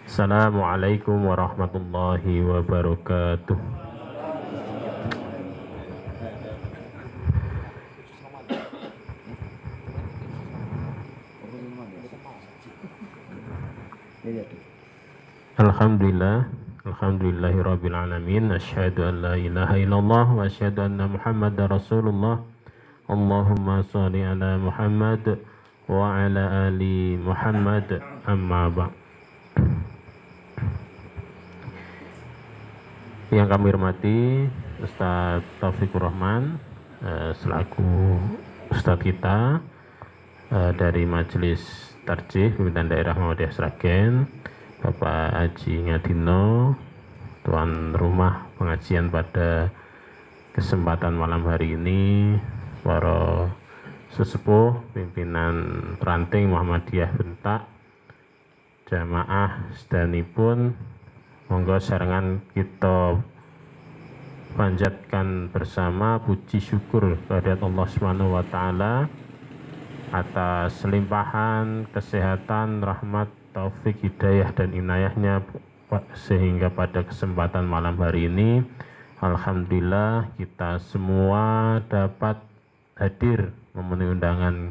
Assalamualaikum warahmatullahi wabarakatuh. Alhamdulillahirabbil alamin. Asyhadu an la ilaha illallah wa asyhadu anna Muhammadar Rasulullah. Allahumma shalli ala Muhammad wa ala ali Muhammad. Amma ba'd. Yang kami hormati Ustaz Taufikur Rahman selaku Ustaz kita dari Majelis Tarjih Pimpinan Daerah Muhammadiyah Sragen, Bapak Haji Ngadino, tuan rumah pengajian pada kesempatan malam hari ini, para sesepuh pimpinan ranting Muhammadiyah Bentak, jamaah sedanipun, monggo sarengan kita panjatkan bersama puji syukur kehadirat Allah Subhanahu wa taala atas limpahan kesehatan, rahmat, taufik, hidayah dan inayahnya, sehingga pada kesempatan malam hari ini alhamdulillah kita semua dapat hadir memenuhi undangan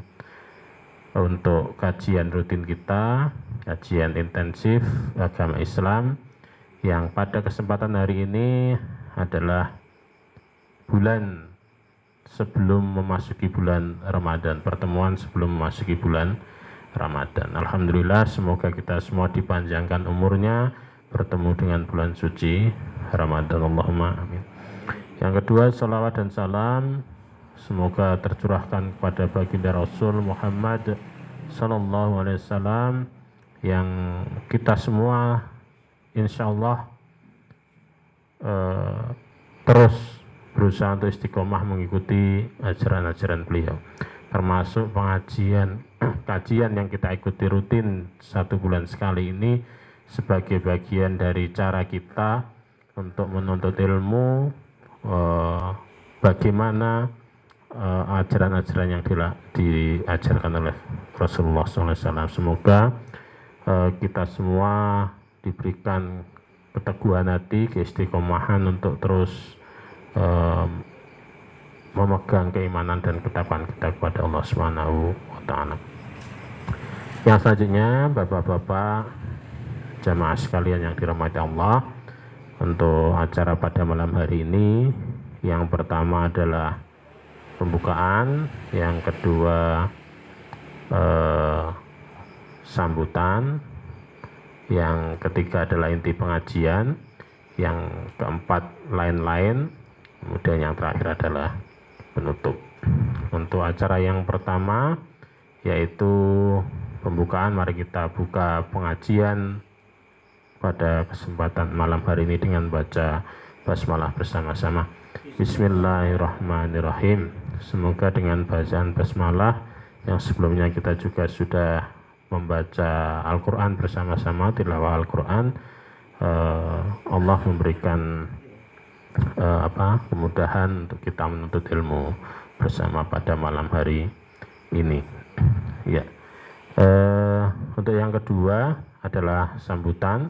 untuk kajian rutin kita, kajian intensif agama Islam, yang pada kesempatan hari ini adalah bulan sebelum memasuki bulan Ramadan, pertemuan sebelum memasuki bulan Ramadan. Alhamdulillah, semoga kita semua dipanjangkan umurnya bertemu dengan bulan suci Ramadan. Allahumma amin. Yang kedua, salawat dan salam semoga tercurahkan kepada baginda Rasul Muhammad sallallahu alaihi wasallam, yang kita semua insyaallah terus berusaha untuk istiqomah mengikuti ajaran-ajaran beliau, termasuk pengajian kajian yang kita ikuti rutin 1 bulan sekali ini sebagai bagian dari cara kita untuk menuntut ilmu, bagaimana ajaran-ajaran yang diajarkan oleh Rasulullah SAW. Semoga kita semua diberikan keteguhan hati, keistiqomahan untuk terus memegang keimanan dan ketakwaan kita kepada Allah Subhanahu wa taala. Yang selanjutnya, Bapak-bapak jamaah sekalian yang dirahmati Allah, untuk acara pada malam hari ini, yang pertama adalah pembukaan, yang kedua sambutan, yang ketiga adalah inti pengajian, yang keempat lain-lain, kemudian yang terakhir adalah penutup. Untuk acara yang pertama yaitu pembukaan, mari kita buka pengajian pada kesempatan malam hari ini dengan baca basmalah bersama-sama. Bismillahirrahmanirrahim. Semoga dengan bacaan basmalah yang sebelumnya kita juga sudah membaca Al-Quran bersama-sama, tilawah Al-Quran, Allah memberikan kemudahan untuk kita menuntut ilmu bersama pada malam hari ini. Ya. Untuk yang kedua adalah sambutan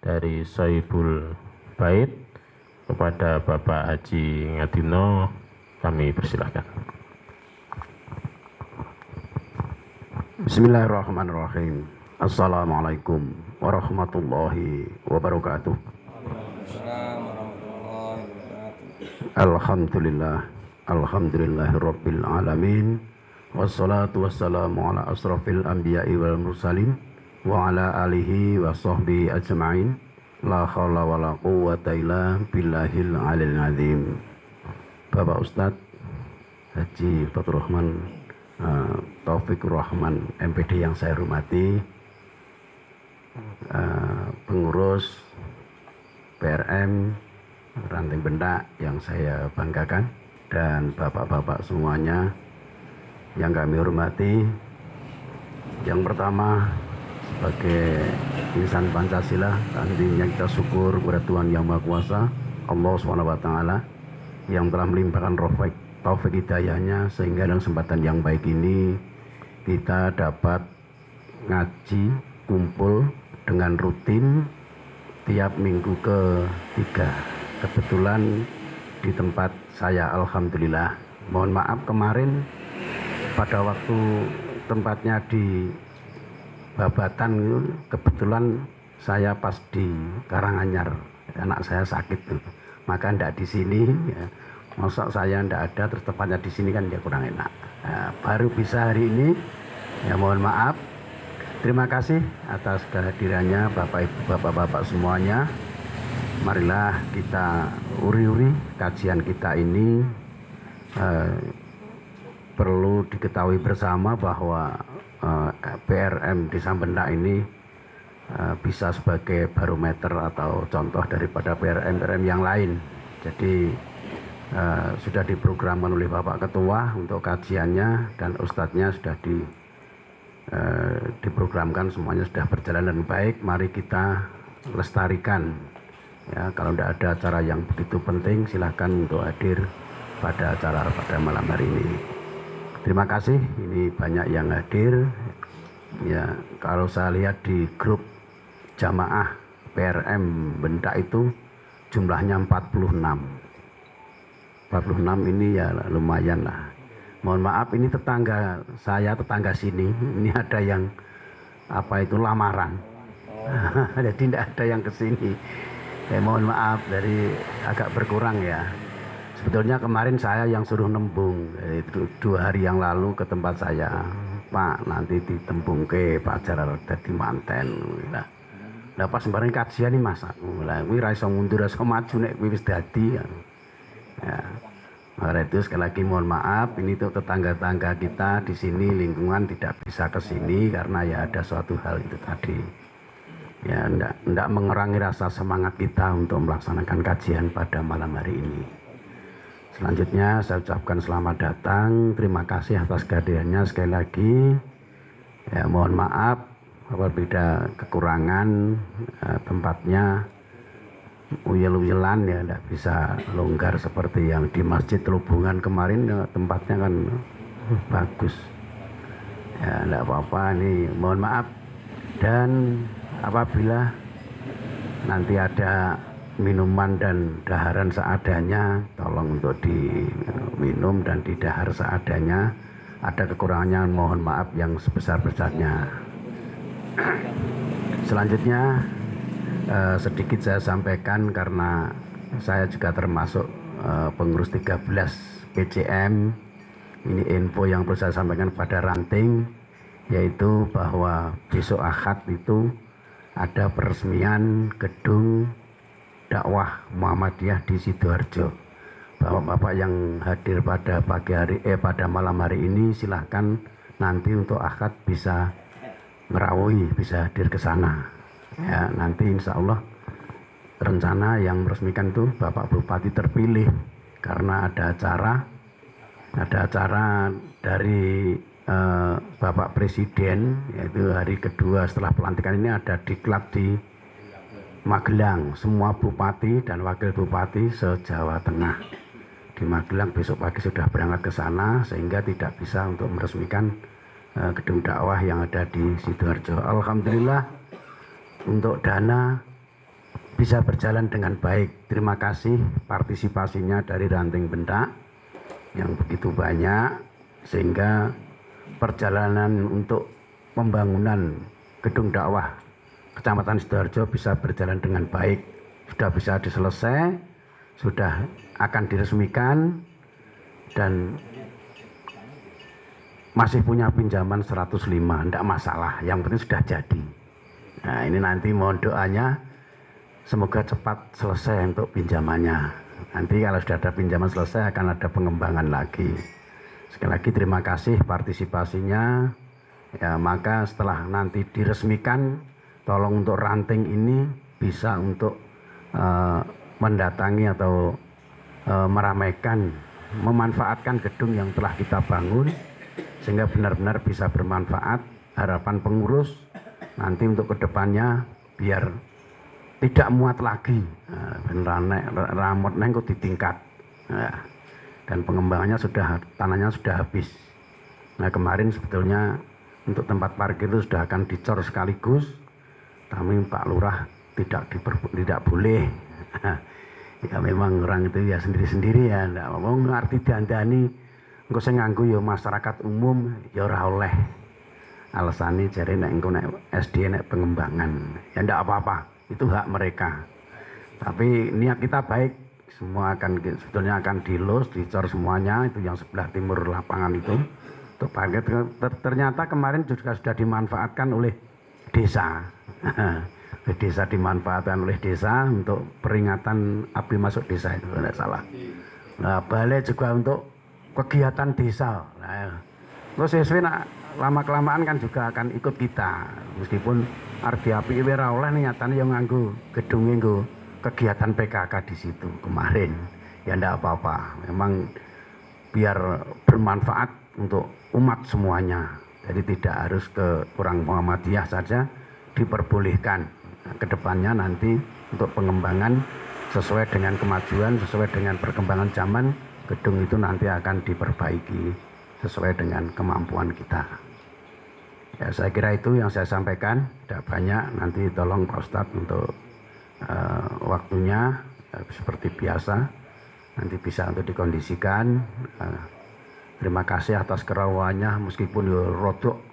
dari Sohibul Bait kepada Bapak Haji Ngadino. Kami persilahkan. Bismillahirrahmanirrahim. Assalamualaikum warahmatullahi wabarakatuh. Alhamdulillah, alhamdulillahirabbil alamin, wassalatu wassalamu ala asrafil anbiya'i wal mursalin wa ala alihi wa sahbihi ajma'in. La haula wala quwwata illa billahil alil azim. Bapak Ustadz Haji Fatur Rahman Taufikur Rahman MPD yang saya hormati, pengurus PRM Ranting Bentak yang saya banggakan, dan bapak-bapak semuanya yang kami hormati. Yang pertama, sebagai insan Pancasila, tentunya kita syukur kepada Tuhan Yang Maha Kuasa, Allah SWT, yang telah melimpahkan taufik hidayahnya sehingga dalam kesempatan yang baik ini kita dapat ngaji kumpul dengan rutin tiap minggu ketiga. Kebetulan di tempat saya, alhamdulillah. Mohon maaf kemarin pada waktu tempatnya di Babatan itu, kebetulan saya pas di Karanganyar, anak saya sakit tuh, maka ndak di sini. Ya. Masa saya ndak ada terus tempatnya di sini kan ya kurang enak. Nah, baru bisa hari ini, ya mohon maaf. Terima kasih atas kehadirannya Bapak Ibu Bapak-bapak semuanya. Marilah kita uri-uri kajian kita ini. Perlu diketahui bersama bahwa PRM Desa Bendak ini bisa sebagai barometer atau contoh daripada PRM-PRM yang lain. Jadi sudah diprogramkan oleh Bapak Ketua untuk kajiannya dan Ustadznya sudah diprogramkan, semuanya sudah berjalan dengan baik. Mari kita lestarikan. Ya, kalau tidak ada acara yang begitu penting, silakan untuk hadir pada acara pada malam hari ini. Terima kasih, ini banyak yang hadir. Ya, kalau saya lihat di grup jamaah PRM Bendak itu jumlahnya 46. 46 ini ya lumayan lah. Mohon maaf, ini tetangga saya, tetangga sini, ini ada yang apa itu lamaran. Jadi tidak ada yang kesini. Mohon maaf, dari agak berkurang ya. Sebetulnya kemarin saya yang suruh nembung, itu 2 hari yang lalu ke tempat saya. Pak, nanti ditembung ke Pak Jarar dadi manten. Lah pas sembarang kajian ini Mas. Lah kuwi ra iso mundur, ra iso maju nek kuwi wis dadi. Ya. Maka itu sekali lagi mohon maaf, ini tuh tetangga-tetangga kita di sini lingkungan tidak bisa ke sini karena ya ada suatu hal itu tadi. Ya enggak mengurangi rasa semangat kita untuk melaksanakan kajian pada malam hari ini. Selanjutnya saya ucapkan selamat datang, terima kasih atas kehadirannya sekali lagi. Ya, mohon maaf apabila kekurangan tempatnya uyel-uyelan ya, tidak bisa longgar seperti yang di Masjid Lubungan kemarin ya, tempatnya kan bagus. Ya tidak apa-apa, ini mohon maaf. Dan apabila nanti ada minuman dan daharan seadanya, tolong untuk diminum dan didahar seadanya. Ada kekurangannya, mohon maaf yang sebesar-besarnya. Selanjutnya sedikit saya sampaikan karena saya juga termasuk pengurus 13 PCM. Ini info yang perlu saya sampaikan pada ranting, yaitu bahwa besok Ahad itu ada peresmian gedung dakwah Muhammadiyah di Sidoarjo. Bapak-bapak yang hadir pada pada malam hari ini silahkan nanti untuk Ahad bisa ngerawuhi, bisa hadir ke sana. Ya, nanti insya Allah rencana yang meresmikan itu Bapak Bupati terpilih karena ada acara dari Bapak Presiden, yaitu hari kedua setelah pelantikan ini ada diklat di Magelang. Semua bupati dan wakil bupati se-Jawa Tengah di Magelang besok pagi sudah berangkat ke sana, sehingga tidak bisa untuk meresmikan gedung dakwah yang ada di Sidoarjo. Alhamdulillah untuk dana bisa berjalan dengan baik. Terima kasih partisipasinya dari Ranting Bendak yang begitu banyak, sehingga perjalanan untuk pembangunan gedung dakwah Kecamatan Sidoarjo bisa berjalan dengan baik. Sudah bisa diselesai, sudah akan diresmikan, dan masih punya pinjaman 105, tidak masalah, yang penting sudah jadi. Nah ini nanti mohon doanya semoga cepat selesai untuk pinjamannya. Nanti kalau sudah ada pinjaman selesai akan ada pengembangan lagi. Sekali lagi terima kasih partisipasinya. Ya, maka setelah nanti diresmikan, tolong untuk ranting ini bisa untuk mendatangi atau meramaikan, memanfaatkan gedung yang telah kita bangun sehingga benar-benar bisa bermanfaat. Harapan pengurus nanti untuk kedepannya biar tidak muat lagi, ramot nengko ditingkat, dan pengembangannya tanahnya sudah habis. Nah kemarin sebetulnya untuk tempat parkir itu sudah akan dicor sekaligus, tapi Pak Lurah tidak boleh. Ya memang orang itu ya sendiri-sendiri ya, ndak mau ngerti dandani engko sing nganggo ya masyarakat umum ya ora oleh. Alasane jare nek engko nek SD nek pengembangan ya ndak apa-apa, itu hak mereka. Tapi niat kita baik, semua sebetulnya akan dilus, dicor semuanya itu yang sebelah timur lapangan itu. Untuk parkir ternyata kemarin juga sudah dimanfaatkan oleh desa. Desa dimanfaatkan oleh desa untuk peringatan api masuk desa itu tidak salah. Nah, balai juga untuk kegiatan desa. Nah, terus sesuai lama kelamaan kan juga akan ikut kita, meskipun arti api ora oleh nyatane yang nganggo gedung nganggo kegiatan PKK di situ kemarin. Ya ndak apa-apa. Memang biar bermanfaat untuk umat semuanya. Jadi tidak harus ke orang Muhammadiyah saja diperbolehkan. Kedepannya nanti untuk pengembangan sesuai dengan kemajuan, sesuai dengan perkembangan zaman, gedung itu nanti akan diperbaiki sesuai dengan kemampuan kita. Ya, saya kira itu yang saya sampaikan. Tidak banyak, nanti tolong Pak Ustadz untuk waktunya seperti biasa nanti bisa untuk dikondisikan. Terima kasih atas kerawannya, meskipun rodok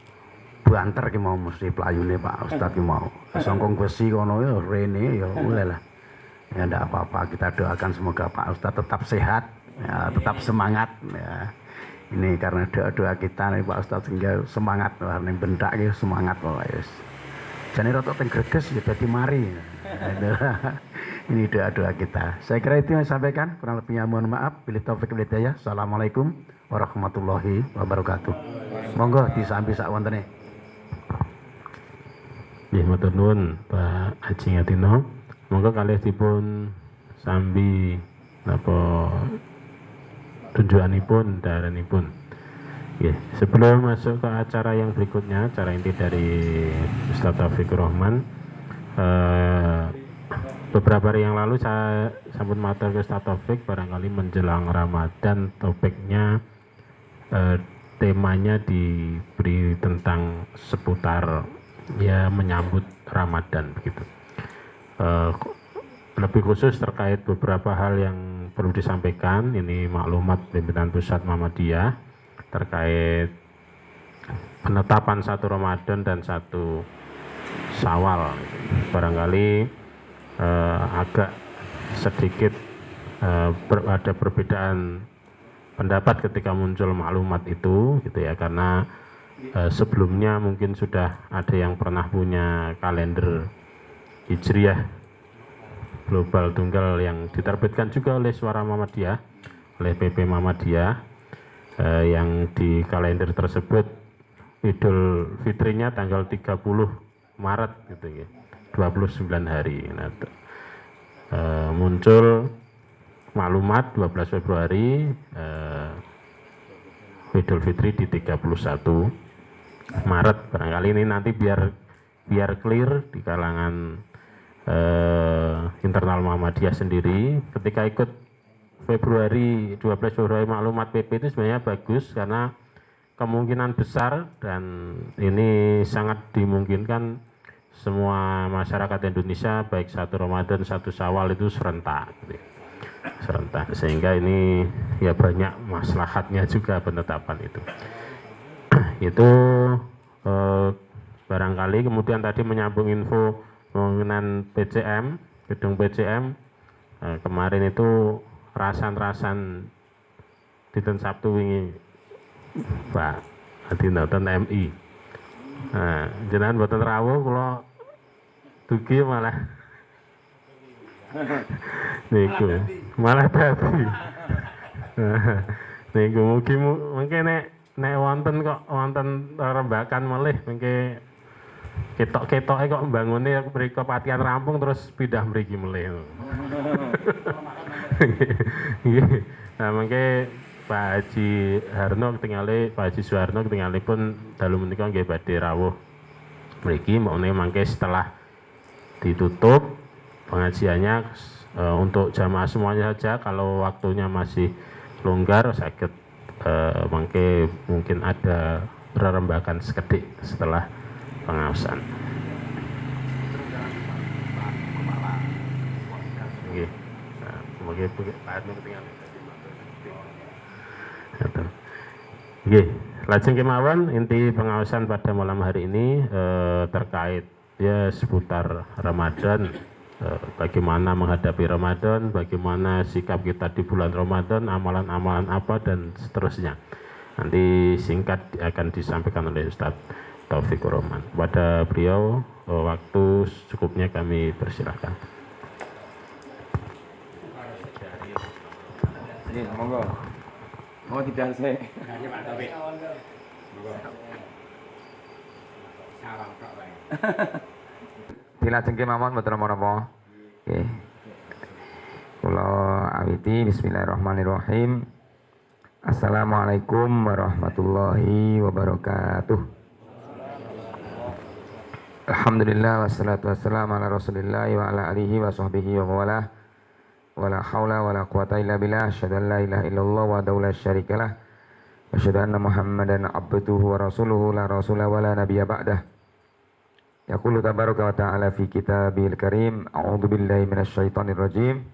banter ki mau mesti pelayune Pak Ustadz ki mau. Songkong besi kono ya rene ya mulai lah. Ya ndak apa-apa, kita doakan semoga Pak Ustadz tetap sehat, ya, tetap semangat ya. Ini karena doa-doa kita nih Pak Ustadz sehingga semangat lah ning bendak ki semangat wae wis. Jane rodok teng greges ya dadi mari. Ini doa-doa kita. Saya kira itu yang saya sampaikan, kurang lebihnya mohon maaf. Bila taufik wal hidayah. Assalamualaikum warahmatullahi wabarakatuh. Monggo disambi sak wontene. Nggih matur nuwun Pak Haji Ngatino. Monggo kalih dipun sambi napa tujuanipun daharenipun. Nggih, sebelum masuk ke acara yang berikutnya, acara inti dari Ustaz Taufikur Rahman, beberapa hari yang lalu saya sampun matur ke Ustaz Taufik, barangkali menjelang Ramadan topiknya temanya diberi tentang seputar ya menyambut Ramadan begitu. Lebih khusus terkait beberapa hal yang perlu disampaikan, ini maklumat pimpinan pusat Muhammadiyah terkait penetapan 1 Ramadan dan 1 Syawal. Barangkali agak sedikit ada perbedaan pendapat ketika muncul maklumat itu gitu ya, karena sebelumnya mungkin sudah ada yang pernah punya kalender Hijriah global tunggal yang diterbitkan juga oleh Suara Muhammadiyah, oleh PP Muhammadiyah, yang di kalender tersebut Idul Fitrinya tanggal 30 Maret gitu ya, 29 hari. Nah, muncul maklumat 12 Februari Idul Fitri di 31 Maret. Barangkali ini nanti biar clear di kalangan internal Muhammadiyah sendiri, ketika ikut 12 Februari maklumat PP itu sebenarnya bagus, karena kemungkinan besar dan ini sangat dimungkinkan semua masyarakat Indonesia baik 1 Ramadan 1 Syawal itu serentak, sehingga ini ya banyak maslahatnya juga penetapan itu. Itu barangkali. Kemudian tadi menyambung info mengenai PCM, gedung PCM, kemarin itu rasan dinten Sabtu wingi Pak Adi nonton MI. Nah, jenengan mboten rawuh, kula dugi malah niku malah dadi. Niku mugi mengke nek wonten kok wonten rembakan melih mengke ketok-ketoke kok mbangune mriko patian rampung terus pindah mriki melih. Nah, mengke Pak Haji Harno ketinggali, Pak Haji Suharno ketinggalipun dalu menika nggih badhe rawuh mriki, mongke mangke setelah ditutup pengajiannya untuk jamaah semuanya saja. Kalau waktunya masih longgar sakit mangke mungkin ada berrembakan sekedik setelah pengaosan. Nggih. Nah, mungkin Pak ketinggalan. Nggih, lajeng kemawon inti pengawasan pada malam hari ini terkait ya seputar Ramadan, bagaimana menghadapi Ramadan, bagaimana sikap kita di bulan Ramadan, amalan-amalan apa dan seterusnya. Nanti singkat akan disampaikan oleh Ustadz Taufikur Rahman. Pada beliau waktu cukupnya kami persilahkan. Monggo. Mau tidak sih. Dilajengke mawon mboten napa-napa. Nggih. Kula awiti bismillahirrahmanirrahim. Assalamualaikum warahmatullahi wabarakatuh. Alhamdulillah wassalatu wassalamu ala Rasulillah wa ala alihi wa sahbihi wa mawalah. Wala haula wala quwata illa billah, asyhadu an la ilaha illallah wa la syarikalah, wa asyhadu anna Muhammadan abduhu wa rasuluhu la rasula wa la nabiyya ba'dah. Yaqulu tabaraka wa ta'ala fi kitabil karim, a'udzu billahi minasy syaithanir rajim.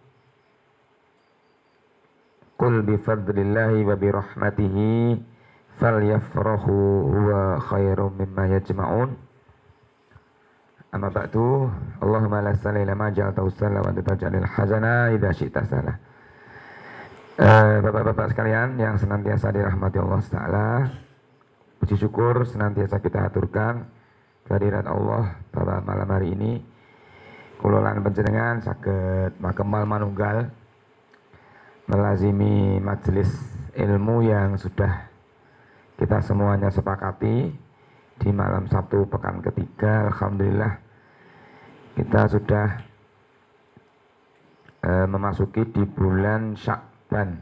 Qul bi fadlillahi wa bi rahmatihi falyafrahu huwa khairum mimma yajma'un. Amma ba'du, Allahumma la sahla illa ma ja'altahu sahla wa anta taj'alul hazana idza syi'ta sahla. Bapak-bapak sekalian yang senantiasa dirahmati Allah Ta'ala, puji syukur senantiasa kita aturkan kehadirat Allah pada malam hari ini. Kula lan panjenengan saged makemal manunggal melazimi majelis ilmu yang sudah kita semuanya sepakati di malam Sabtu pekan ketiga. Alhamdulillah kita sudah memasuki di bulan Sya'ban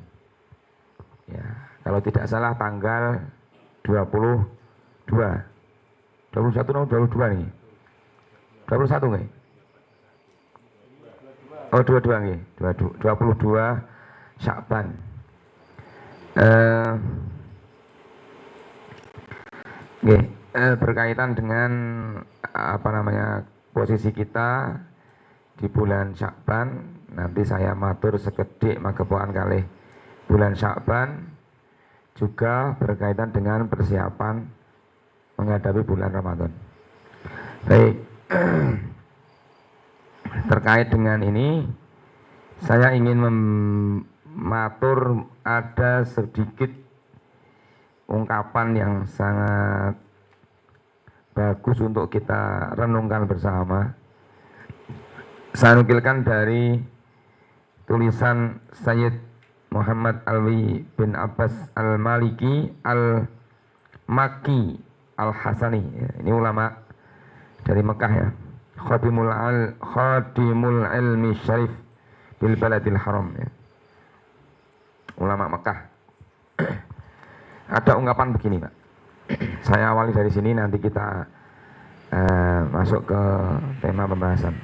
ya, kalau tidak salah tanggal 22 21 atau 22 nih 21 nih oh 22 nih 22 Sya'ban. Berkaitan dengan posisi kita di bulan Sya'ban, nanti saya matur sekedik magepokan kalih bulan Sya'ban, juga berkaitan dengan persiapan menghadapi bulan Ramadan. Baik, terkait dengan ini saya ingin mematur ada sedikit ungkapan yang sangat bagus untuk kita renungkan bersama. Saya nukilkan dari tulisan Sayyid Muhammad Alwi bin Abbas Al-Maliki Al-Makki Al-Hasani. Ini ulama dari Mekah ya. Khadimul ilmi syarif bil baladil haram ya. Ulama Mekah. Ada ungkapan begini, Pak. Saya awali dari sini, nanti kita masuk ke tema pembahasan.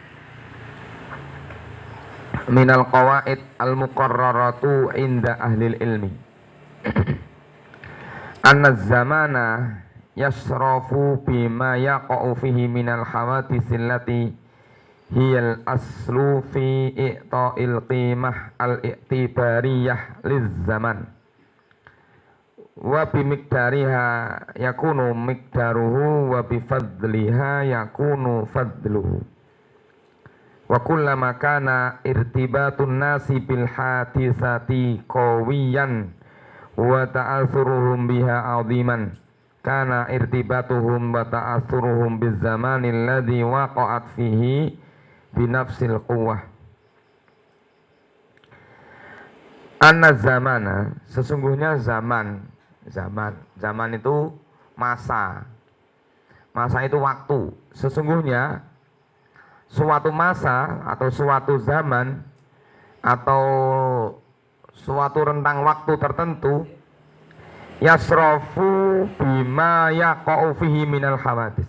Minal qawaid al-muqarraratu inda ahlil ilmi anna zamana yasrafu bima yaqa'u fihi minal hawadits allati hiyal aslu fi i'ta'il qimah al-i'tibariyah liz zaman wa bi miqdariha yakunu miqdaruhu wa bi fadliha yakunu fadluhu wa kullama kana irtibatun nasi bil hadisati qawiyan wa ta'athuruhum biha 'aziman kana irtibatuhum wa ta'athuruhum biz zamanil ladzi waqa'at fihi bi nafsil quwwah. Anna zamana, sesungguhnya zaman itu masa itu waktu. Sesungguhnya suatu masa atau suatu zaman atau suatu rentang waktu tertentu yasrafu bima yaqa'u fihi minal hawadits.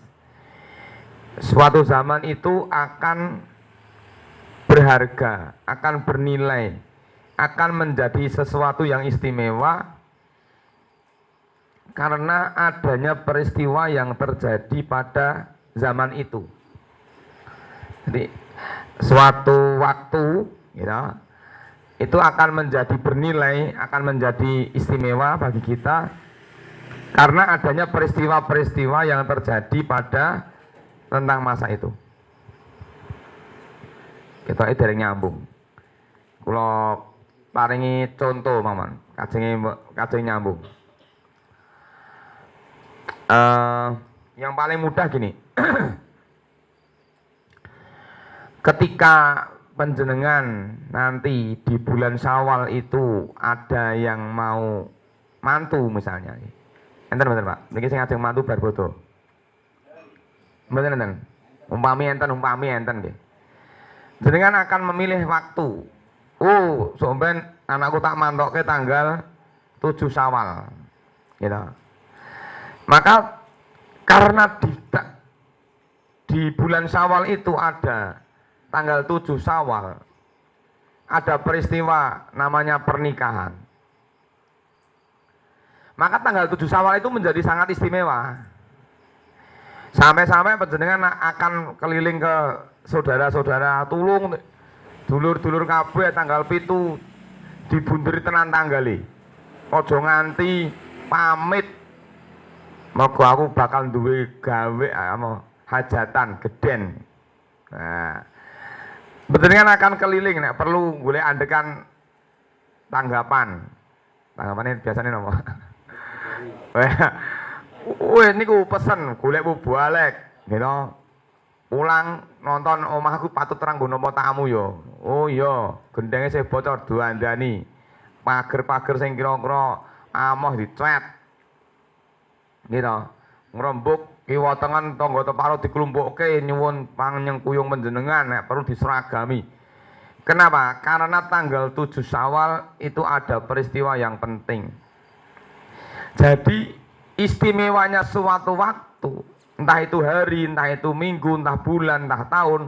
Suatu zaman itu akan berharga, akan bernilai, akan menjadi sesuatu yang istimewa karena adanya peristiwa yang terjadi pada zaman itu. Jadi suatu waktu gitu, itu akan menjadi bernilai, akan menjadi istimewa bagi kita karena adanya peristiwa-peristiwa yang terjadi pada tentang masa itu. Kita itu dari nyambung. Kalau paringi contoh maman, kajeng nyambung. Yang paling mudah gini. Ketika panjenengan nanti di bulan Syawal itu ada yang mau mantu misalnya. Enten bener Pak, niki sing ajeng mantu bar bodo. Mboten enten. Umpami enten nggih. Jenengan akan memilih waktu. Oh, sampean anakku tak mantokke tanggal 7 Syawal. Gitu. Maka karena di bulan Syawal itu ada tanggal 7 Syawal, ada peristiwa namanya pernikahan. Maka tanggal 7 Syawal itu menjadi sangat istimewa. Sampai-sampai panjenengan akan keliling ke saudara-saudara, tulung dulur-dulur kabeh tanggal 7 dibunderi tenan tanggale. Aja nganti pamit. Mergo aku bakal duwe gawe hajatan geden. Nah, panjenengan akan keliling nek perlu golek andekan tanggapan. Tanggapane biasane nopo? Weh niku pesen golek bubalek, gitu. Pulang nonton omahku patut terang nggo napa tamu ya. Oh iya, gendenge sing bocor diandani. Pager-pager sing kira-kira amoh dicet. Gitu. Ngrembug kiwa tengen tangga teparo dikelumpukke nyuwun panyengkuyung panjenengan nek perlu diseragami. Kenapa? Karena tanggal 7 Syawal itu ada peristiwa yang penting. Jadi istimewanya suatu waktu, entah itu hari, entah itu minggu, entah bulan, entah tahun,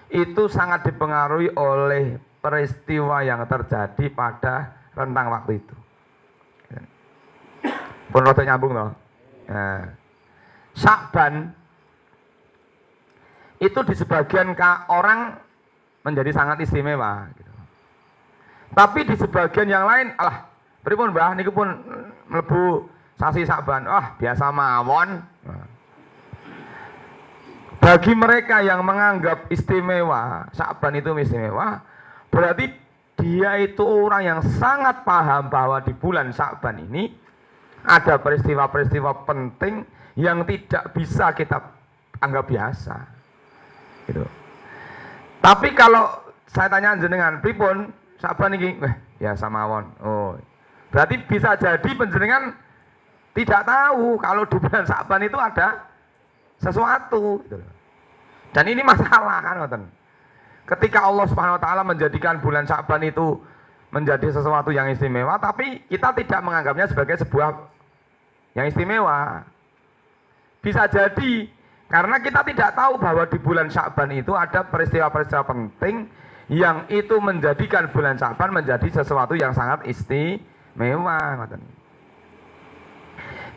itu sangat dipengaruhi oleh peristiwa yang terjadi pada rentang waktu itu. Pun rada nyambung loh. Nah, Sya'ban itu di sebagian orang menjadi sangat istimewa. Gitu. Tapi di sebagian yang lain, alah, pripun Mbah niku pun mlebu sasi Sya'ban, biasa mawon. Bagi mereka yang menganggap istimewa, Sya'ban itu istimewa, berarti dia itu orang yang sangat paham bahwa di bulan Sya'ban ini ada peristiwa-peristiwa penting yang tidak bisa kita anggap biasa. Gitu. Tapi kalau saya tanya jenengan, pripun Sya'ban iki? Biasa mawon. Oh. Berarti bisa jadi panjenengan tidak tahu kalau di bulan Sya'ban itu ada sesuatu. Gitu. Dan ini masalah kan, ngoten. Ketika Allah Subhanahu wa taala menjadikan bulan Sya'ban itu menjadi sesuatu yang istimewa, tapi kita tidak menganggapnya sebagai sebuah yang istimewa. Bisa jadi karena kita tidak tahu bahwa di bulan Sya'ban itu ada peristiwa-peristiwa penting yang itu menjadikan bulan Sya'ban menjadi sesuatu yang sangat istimewa.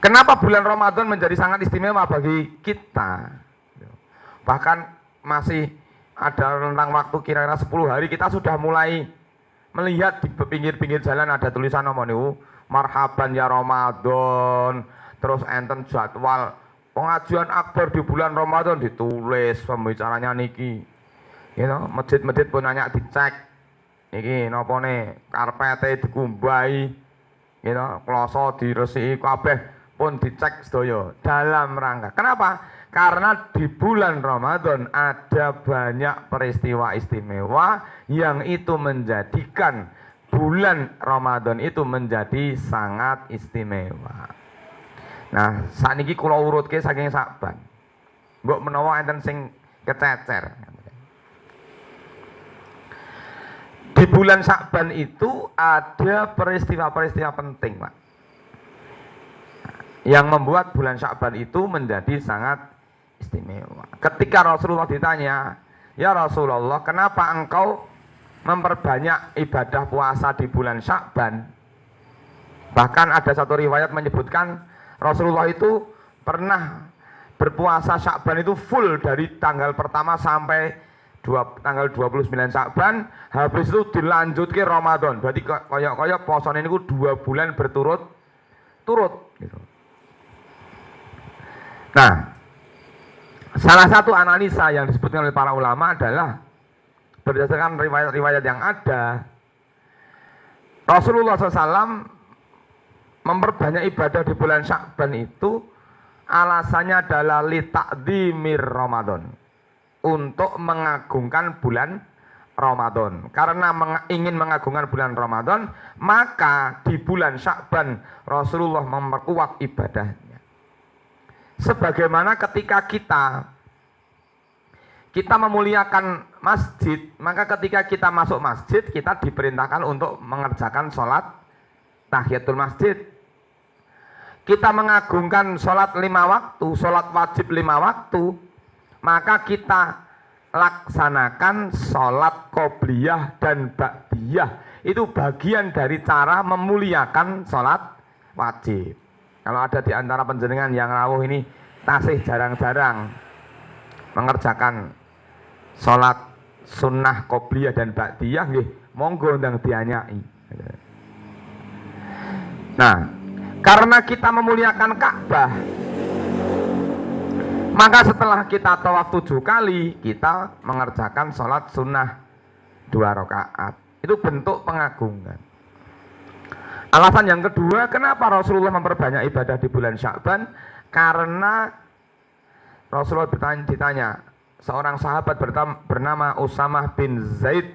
Kenapa bulan Ramadan menjadi sangat istimewa bagi kita? Bahkan masih ada rentang waktu kira-kira 10 hari kita sudah mulai melihat di pinggir-pinggir jalan ada tulisan apa niku, marhaban ya Ramadan, terus enten jadwal pengajian akbar di bulan Ramadan ditulis pembicaranya niki. You know, masjid-masjid pun nanya dicek. Iki napa ne karpete dikumbahi. You know, kloso diresiki kabeh pun dicek sedaya dalam rangka. Kenapa? Karena di bulan Ramadan ada banyak peristiwa istimewa yang itu menjadikan bulan Ramadan itu menjadi sangat istimewa. Nah, sakniki kula urutke saking Sya'ban. Mbok menawa enten sing kececer. Di bulan Sya'ban itu ada peristiwa-peristiwa penting, Pak. Yang membuat bulan Sya'ban itu menjadi sangat istimewa. Ketika Rasulullah ditanya, "Ya Rasulullah, kenapa engkau memperbanyak ibadah puasa di bulan Sya'ban?" Bahkan ada satu riwayat menyebutkan Rasulullah itu pernah berpuasa Sya'ban itu full dari tanggal pertama sampai tanggal 29 Sya'ban, habis itu dilanjut ke Ramadan. Berarti koyok posone niku 2 bulan berturut-turut gitu. Nah, salah satu analisa yang disebutkan oleh para ulama adalah berdasarkan riwayat-riwayat yang ada, Rasulullah SAW memperbanyak ibadah di bulan Sya'ban itu alasannya adalah li ta'dzimir Ramadan, untuk mengagungkan bulan Ramadan. Karena ingin mengagungkan bulan Ramadan, maka di bulan Sya'ban Rasulullah memperkuat ibadahnya. Sebagaimana ketika kita memuliakan masjid, maka ketika kita masuk masjid, kita diperintahkan untuk mengerjakan sholat tahiyatul masjid. Kita mengagungkan sholat 5 waktu, sholat wajib 5 waktu, maka kita laksanakan sholat qobliyah dan ba'diyah. Itu bagian dari cara memuliakan sholat wajib. Kalau ada di antara panjenengan yang rawuh ini tasih jarang-jarang mengerjakan sholat sunnah qobliyah dan ba'diyah, nggih monggo ndang dianyai. Nah, karena kita memuliakan Ka'bah, maka setelah kita tawaf 7 kali, kita mengerjakan sholat sunnah 2 rakaat. Itu bentuk pengagungan. Alasan yang kedua, kenapa Rasulullah memperbanyak ibadah di bulan Sya'ban? Karena Rasulullah ditanya, seorang sahabat bernama Usamah bin Zaid,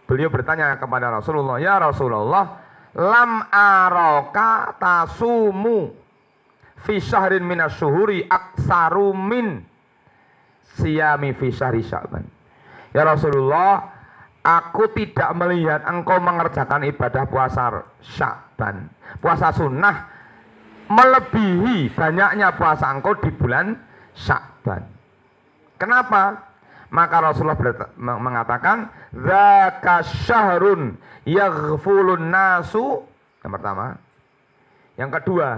beliau bertanya kepada Rasulullah, ya Rasulullah, lam araka tasumu fi syahrin minasyuhuri aksaru min siyami fi syahri Sya'ban. Ya Rasulullah, aku tidak melihat engkau mengerjakan ibadah puasa Sya'ban, puasa sunnah, melebihi banyaknya puasa engkau di bulan Sya'ban. Kenapa? Maka Rasulullah mengatakan, dzaka syahrun yaghfulun nasu. Yang pertama. Yang kedua,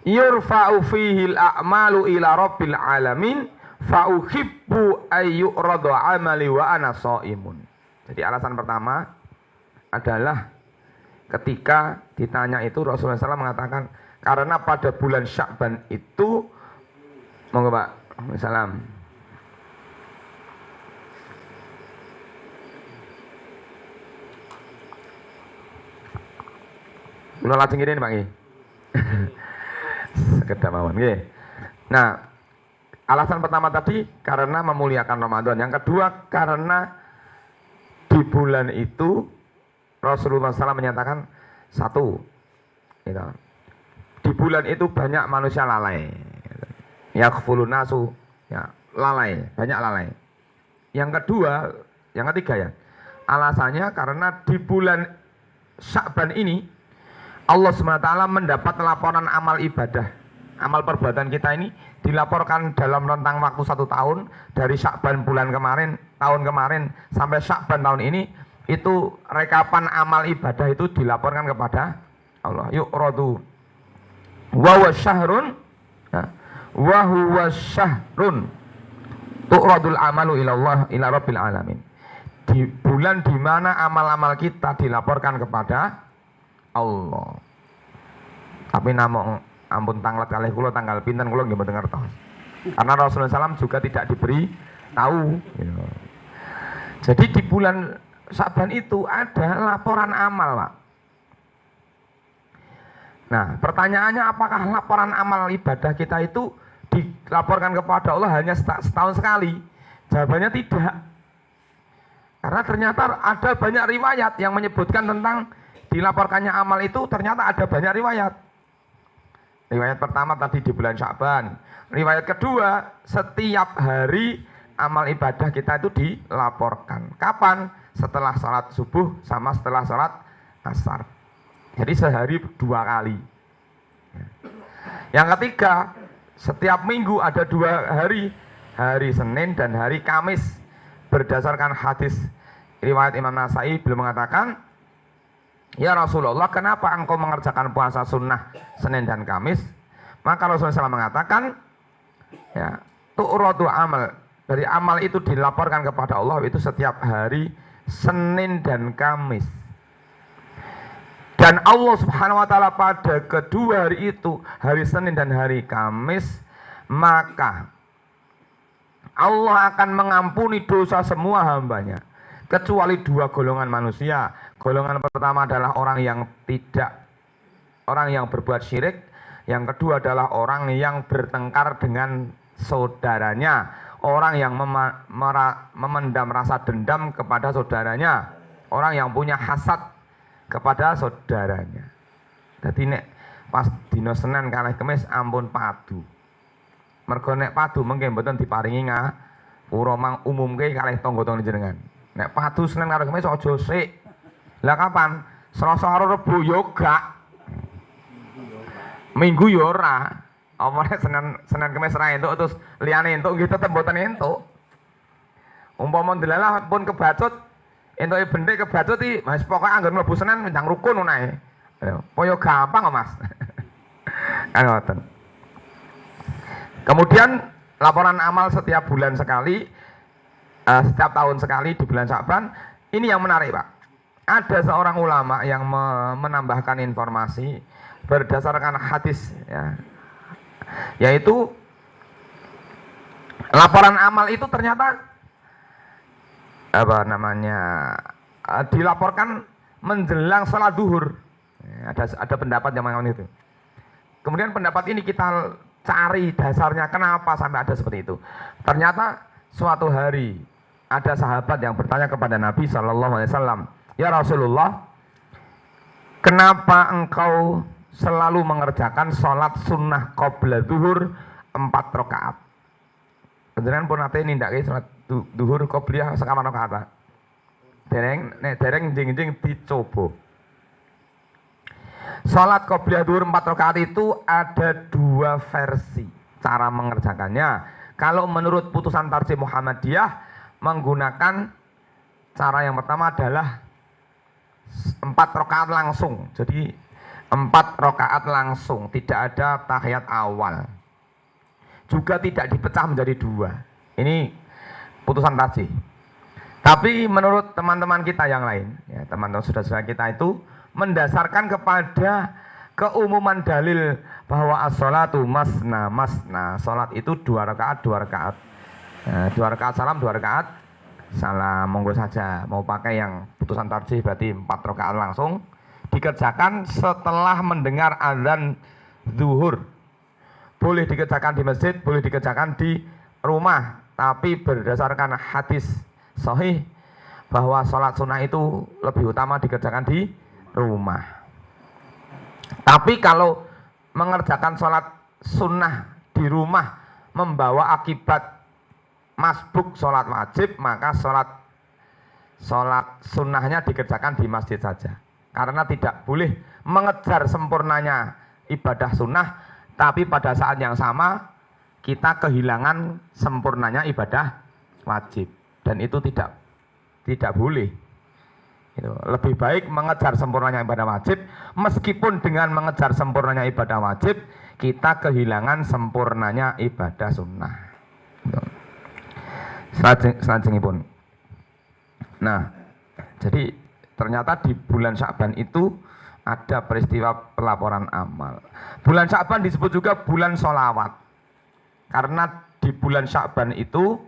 yurfa'u fihil a'malu ila rabbil alamin fa uhibbu ayyuradu amali wa ana shaimun. Jadi alasan pertama adalah ketika ditanya itu Rasulullah SAW mengatakan karena pada bulan Sya'ban itu, monggo Pak, salam. Kula lajeng ngene Pak nggih. Sekedap mawon nggih. Nah, alasan pertama tadi karena memuliakan Ramadan. Yang kedua karena di bulan itu Rasulullah SAW menyatakan satu, gitu, di bulan itu banyak manusia lalai, yaghfulun nasu, ya, lalai, banyak lalai. Yang kedua, yang ketiga ya, alasannya karena di bulan Sya'ban ini Allah SWT mendapat laporan amal ibadah, amal perbuatan kita ini dilaporkan dalam rentang waktu 1 tahun, dari Sya'ban bulan kemarin, tahun kemarin sampai Sya'ban tahun ini, itu rekapan amal ibadah itu dilaporkan kepada Allah. Yu'radu wa huwa syahrun wa huwa syahrun tu'radul amalu ilallah ila rabbil alamin. Di bulan di mana amal-amal kita dilaporkan kepada Allah. Tapi namun ampun tanglet kalih kula tanggal pinten kula nggih mboten ngertos. Karena Rasulullah SAW juga tidak diberi tahu. Jadi di bulan Sya'ban itu ada laporan amal, Pak. Nah, pertanyaannya apakah laporan amal ibadah kita itu dilaporkan kepada Allah hanya setahun sekali? Jawabannya tidak. Karena ternyata ada banyak riwayat yang menyebutkan tentang dilaporkannya amal itu, ternyata ada banyak riwayat. Riwayat pertama tadi di bulan Sya'ban. Riwayat kedua, setiap hari amal ibadah kita itu dilaporkan. Kapan? Setelah sholat subuh sama setelah sholat asar. Jadi sehari 2 kali. Yang ketiga, setiap minggu ada 2 hari, hari Senin dan hari Kamis. Berdasarkan hadis riwayat Imam Nasai, beliau mengatakan "Ya Rasulullah, kenapa engkau mengerjakan puasa sunnah Senin dan Kamis?" Maka Rasulullah SAW mengatakan, ya, tu'radu amal, dari amal itu dilaporkan kepada Allah itu setiap hari Senin dan Kamis. Dan Allah Subhanahu wa taala pada kedua hari itu, hari Senin dan hari Kamis, maka Allah akan mengampuni dosa semua hambanya, kecuali dua golongan manusia. Golongan pertama adalah orang yang berbuat syirik. Yang kedua adalah orang yang bertengkar dengan saudaranya, orang yang memendam rasa dendam kepada saudaranya, orang yang punya hasad kepada saudaranya. Jadi nek pas dina Senin kalih Kamis ampun padu. Mergo nek padu mengke mboten diparingi ngapura mang umumke kalih tangga-tangga jenengan. Nek padu Senin kalih Kamis aja sik. Lah kapan? Selasa karo Rebo yo gak. Minggu yo ora. Apa nek Senin Kamis ra entuk terus liyane entuk nggih tetep mboten entuk. Umpama delalah pun kebacut entuke bendhe kebacut iki, Mas pokoke anggar mlebu Senin ndang rukun ngono ae. Poyo gampang kok, Mas. Kan ngoten. Kemudian laporan amal setiap bulan sekali, setiap tahun sekali di bulan Sya'ban. Ini yang menarik, Pak. Ada seorang ulama yang menambahkan informasi berdasarkan hadis, ya, yaitu laporan amal itu ternyata dilaporkan menjelang sholat duhur. Ada pendapat yang mengatakan itu. Kemudian pendapat ini kita cari dasarnya kenapa sampai ada seperti itu. Ternyata suatu hari ada sahabat yang bertanya kepada Nabi SAW, "Ya Rasulullah, kenapa engkau selalu mengerjakan sholat sunnah qabla duhur 4 rakaat?" Panjenengan pun nate nindakake sholat duhur qobliyah sekawan rakaat. Dereng jing-jing dicoba. Sholat qobliyah duhur 4 rakaat itu ada 2 versi cara mengerjakannya. Kalau menurut putusan Tarjih Muhammadiyah menggunakan cara yang pertama adalah 4 rakaat langsung. Jadi 4 rakaat langsung, tidak ada tahiyat awal. Juga tidak dipecah menjadi 2. Ini putusan Tarjih. Tapi menurut teman-teman kita yang lain, ya, teman-teman saudara-saudara kita itu mendasarkan kepada keumuman dalil bahwa as-sholatu masna masna. Salat itu 2 rakaat 2 rakaat. 2 rakaat salam 2 rakaat salam. Monggo saja mau pakai yang putusan Tarjih berarti 4 rakaat langsung dikerjakan setelah mendengar azan zuhur. Boleh dikerjakan di masjid, boleh dikerjakan di rumah, tapi berdasarkan hadis sahih bahwa sholat sunnah itu lebih utama dikerjakan di rumah. Tapi kalau mengerjakan sholat sunnah di rumah membawa akibat masbuk sholat wajib, maka sholat sunnahnya dikerjakan di masjid saja. Karena tidak boleh mengejar sempurnanya ibadah sunnah, tapi pada saat yang sama kita kehilangan sempurnanya ibadah wajib, dan itu tidak boleh. Lebih baik mengejar sempurnanya ibadah wajib, meskipun dengan mengejar sempurnanya ibadah wajib kita kehilangan sempurnanya ibadah sunnah. Selanjutnya, nah, jadi ternyata di bulan Sya'ban itu ada peristiwa pelaporan amal. Bulan Sya'ban disebut juga bulan sholawat, karena di bulan Sya'ban itu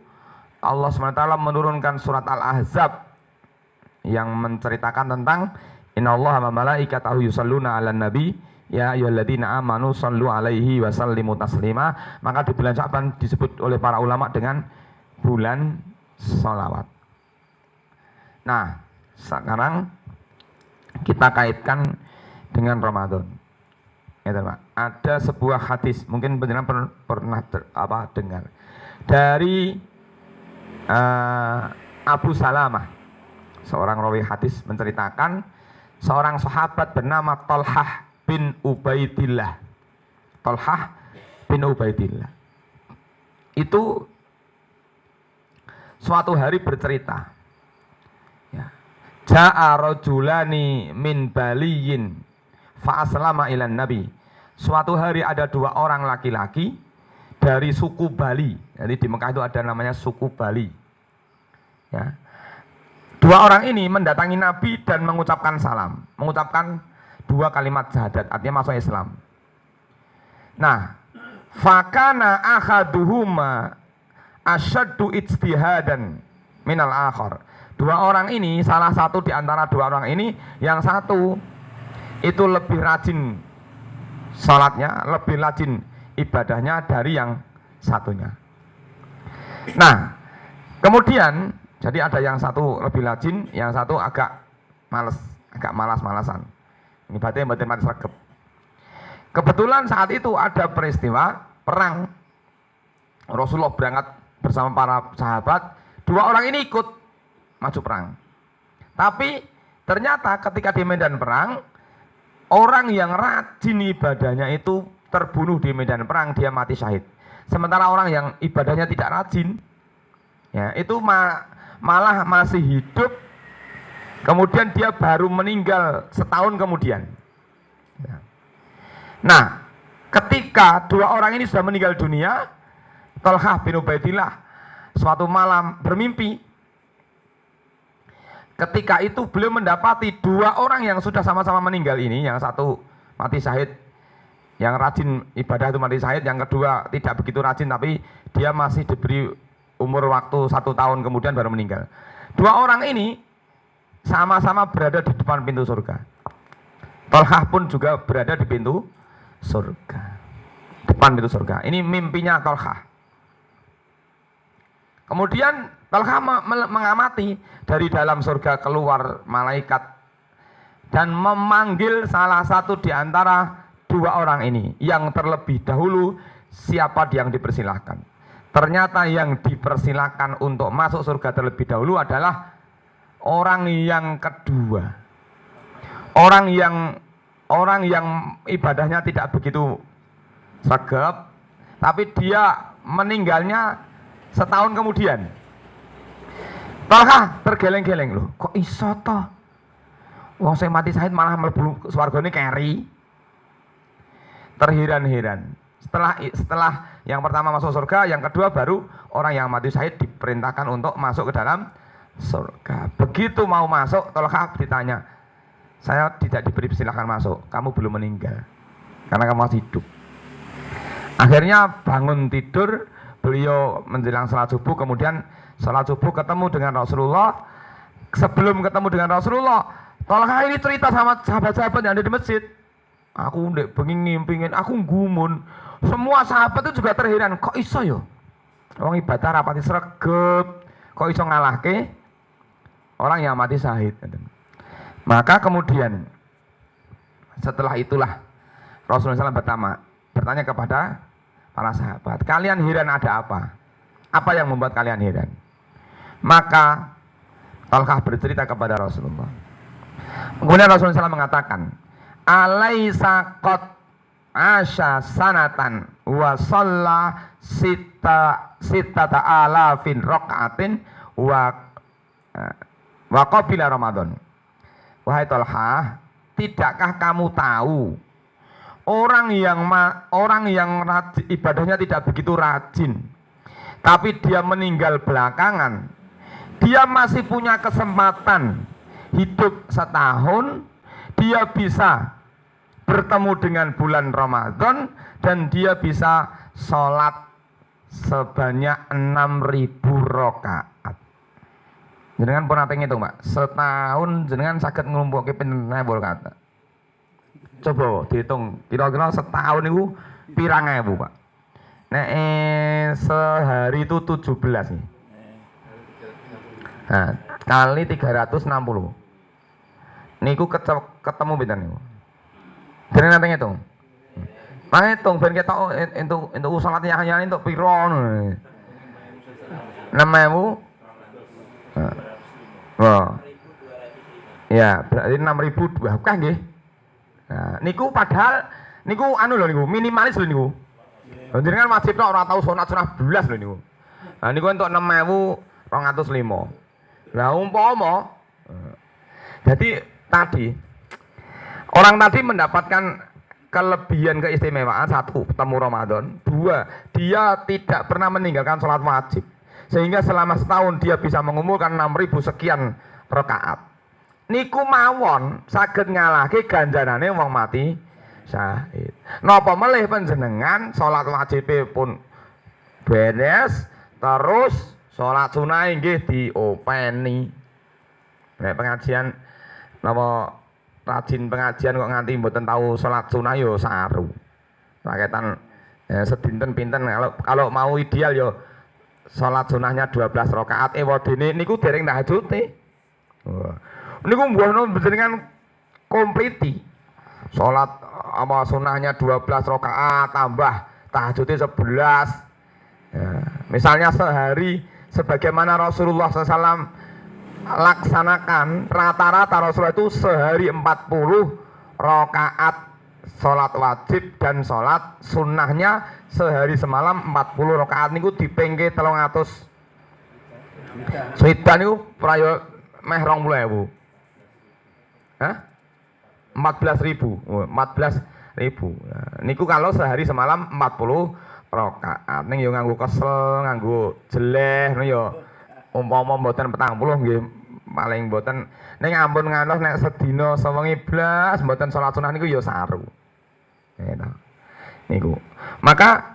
Allah SWT menurunkan surat Al-Ahzab yang menceritakan tentang innallaha wa malaikatahu yusholluna 'alan nabi ya ayyuhalladzina amanu shallu 'alaihi wa sallimu taslima. Maka di bulan Sya'ban disebut oleh para ulama dengan bulan sholawat. Nah, sekarang kita kaitkan dengan Ramadan. Ya, Pak. Ada sebuah hadis, mungkin penjelasan pernah dengar dari Abu Salamah, seorang rawi hadis, menceritakan seorang sahabat bernama Thalhah bin Ubaidillah. Thalhah bin Ubaidillah itu suatu hari bercerita, ya, Ja'a rajulani min baliyin fa aslama ilan nabi. Suatu hari ada dua orang laki-laki dari suku Bali. Jadi di Mekah itu ada namanya suku Bali. Ya. Dua orang ini mendatangi Nabi dan mengucapkan salam, mengucapkan dua kalimat syahadat, artinya masuk Islam. Nah, fakana ahaduhuma asyaddu ijtihadan minal akhar. Dua orang ini, salah satu di antara dua orang ini, yang satu itu lebih rajin salatnya, lebih rajin ibadahnya dari yang satunya. Nah, kemudian jadi ada yang satu lebih rajin, yang satu agak malas-malasan. Ini berarti mati sregep. Kebetulan saat itu ada peristiwa perang. Rasulullah berangkat bersama para sahabat. Dua orang ini ikut maju perang. Tapi ternyata ketika di medan perang, orang yang rajin ibadahnya itu terbunuh di medan perang, dia mati syahid. Sementara orang yang ibadahnya tidak rajin, ya itu malah masih hidup, kemudian dia baru meninggal setahun kemudian. Nah, ketika dua orang ini sudah meninggal dunia, Thalhah bin Ubaidillah suatu malam bermimpi. Ketika itu beliau mendapati dua orang yang sudah sama-sama meninggal ini, yang satu mati syahid, yang rajin ibadah itu mati syahid, yang kedua tidak begitu rajin tapi dia masih diberi umur waktu 1 tahun kemudian baru meninggal. Dua orang ini sama-sama berada di depan pintu surga. Thalhah pun juga berada di pintu surga, depan pintu surga. Ini mimpinya Thalhah. Kemudian Thalhah mengamati dari dalam surga keluar malaikat dan memanggil salah satu di antara dua orang ini. Yang terlebih dahulu siapa yang dipersilahkan. Ternyata yang dipersilahkan untuk masuk surga terlebih dahulu adalah orang yang kedua. Orang yang ibadahnya tidak begitu sregep, tapi dia meninggalnya setahun kemudian. Thalhah tergeleng-geleng, loh kok iso toh wong sing mati syahid malah mlebu swargane keri. Terheran-heran. Setelah yang pertama masuk surga, yang kedua baru orang yang mati syahid diperintahkan untuk masuk ke dalam surga. Begitu mau masuk, Thalhah ditanya, saya tidak diberi silakan masuk, kamu belum meninggal karena kamu masih hidup. Akhirnya bangun tidur, beliau menjelang salat subuh, kemudian salat subuh ketemu dengan Rasulullah. Sebelum ketemu dengan Rasulullah, Thalhah ini cerita sama sahabat-sahabat yang ada di masjid. Aku ndek bengi ngimpingin, aku gumun. Semua sahabat itu juga terheran, kok iso yo? Wong ibadah rapati sregep, kok iso ngalahke orang yang mati syahid. Maka kemudian setelah itulah Rasulullah SAW bertanya kepada para sahabat, kalian heran ada apa? Apa yang membuat kalian heran? Maka Thalhah bercerita kepada Rasulullah. Kemudian Rasulullah SAW mengatakan, alaisa qad asya sanatan wa shalla sittata alafin raka'atin wa qabila Ramadan. Wahai Thalhah, tidakkah kamu tahu orang yang ibadahnya tidak begitu rajin, tapi dia meninggal belakangan, dia masih punya kesempatan hidup setahun, dia bisa bertemu dengan bulan Ramadan dan dia bisa sholat sebanyak 6.000 rakaat. Jenengan pun nate ngitung, Pak. Setahun jenengan saged nglumpukke pinten ewu rakaat. Coba dihitung, kira-kira setahun itu pirang ewu, Pak. Nek sehari itu 17 nih. Nah, kali 360. Niku ketemu pinten niku? Dene nanti ngitung. Mang hitung ben ketok entuk salat nyahnya entuk piro ngono. 6.000. Oh. Ya, berarti 6.000 akeh nggih. Nah, niku padahal niku anu lho niku, minimalis lho niku. Jenengan wajib tok ora tau sunat sunah belas lho niku. Nah niku entuk 6.205. Lah umpama Jadi tadi orang tadi mendapatkan kelebihan keistimewaan, satu, ketemu Ramadan, dua, dia tidak pernah meninggalkan sholat wajib, sehingga selama setahun dia bisa mengumpulkan 6.000 sekian rakaat. Niku mawon saged ngalahke ganjarane wong mati syahid. Napa melih panjenengan sholat wajib pun beres, terus sholat sunah nggih diopeni. Nek pengajian napa rajin pengajian kok nganti mboten tahu sholat sunah yo saru. Raketan sedinten pinten kalau mau ideal yo sholat sunahnya 12 rakaat wadene niku dereng tahajute. Niku mbono jenengan kompliti. Sholat apa sunahnya 12 rakaat tambah tahajudnya 11. Ya, misalnya sehari sebagaimana Rasulullah SAW laksanakan, rata-rata Rasulullah itu sehari 40 rakaat sholat wajib dan sholat sunnahnya sehari semalam 40 rakaat niku dipengke 300 swidan niku prayo meh 20.000. Hah? 14.000. 14.000. Nah, niku kalau sehari semalam 40 rakaat. Ning yo nganggo kesel, nganggo jeleh ngono yo. Umpama mboten 40 nggih paling mboten. Ning ampun ngantos nek sedina 11 mboten salat sunah niku yo saru. Niku. Maka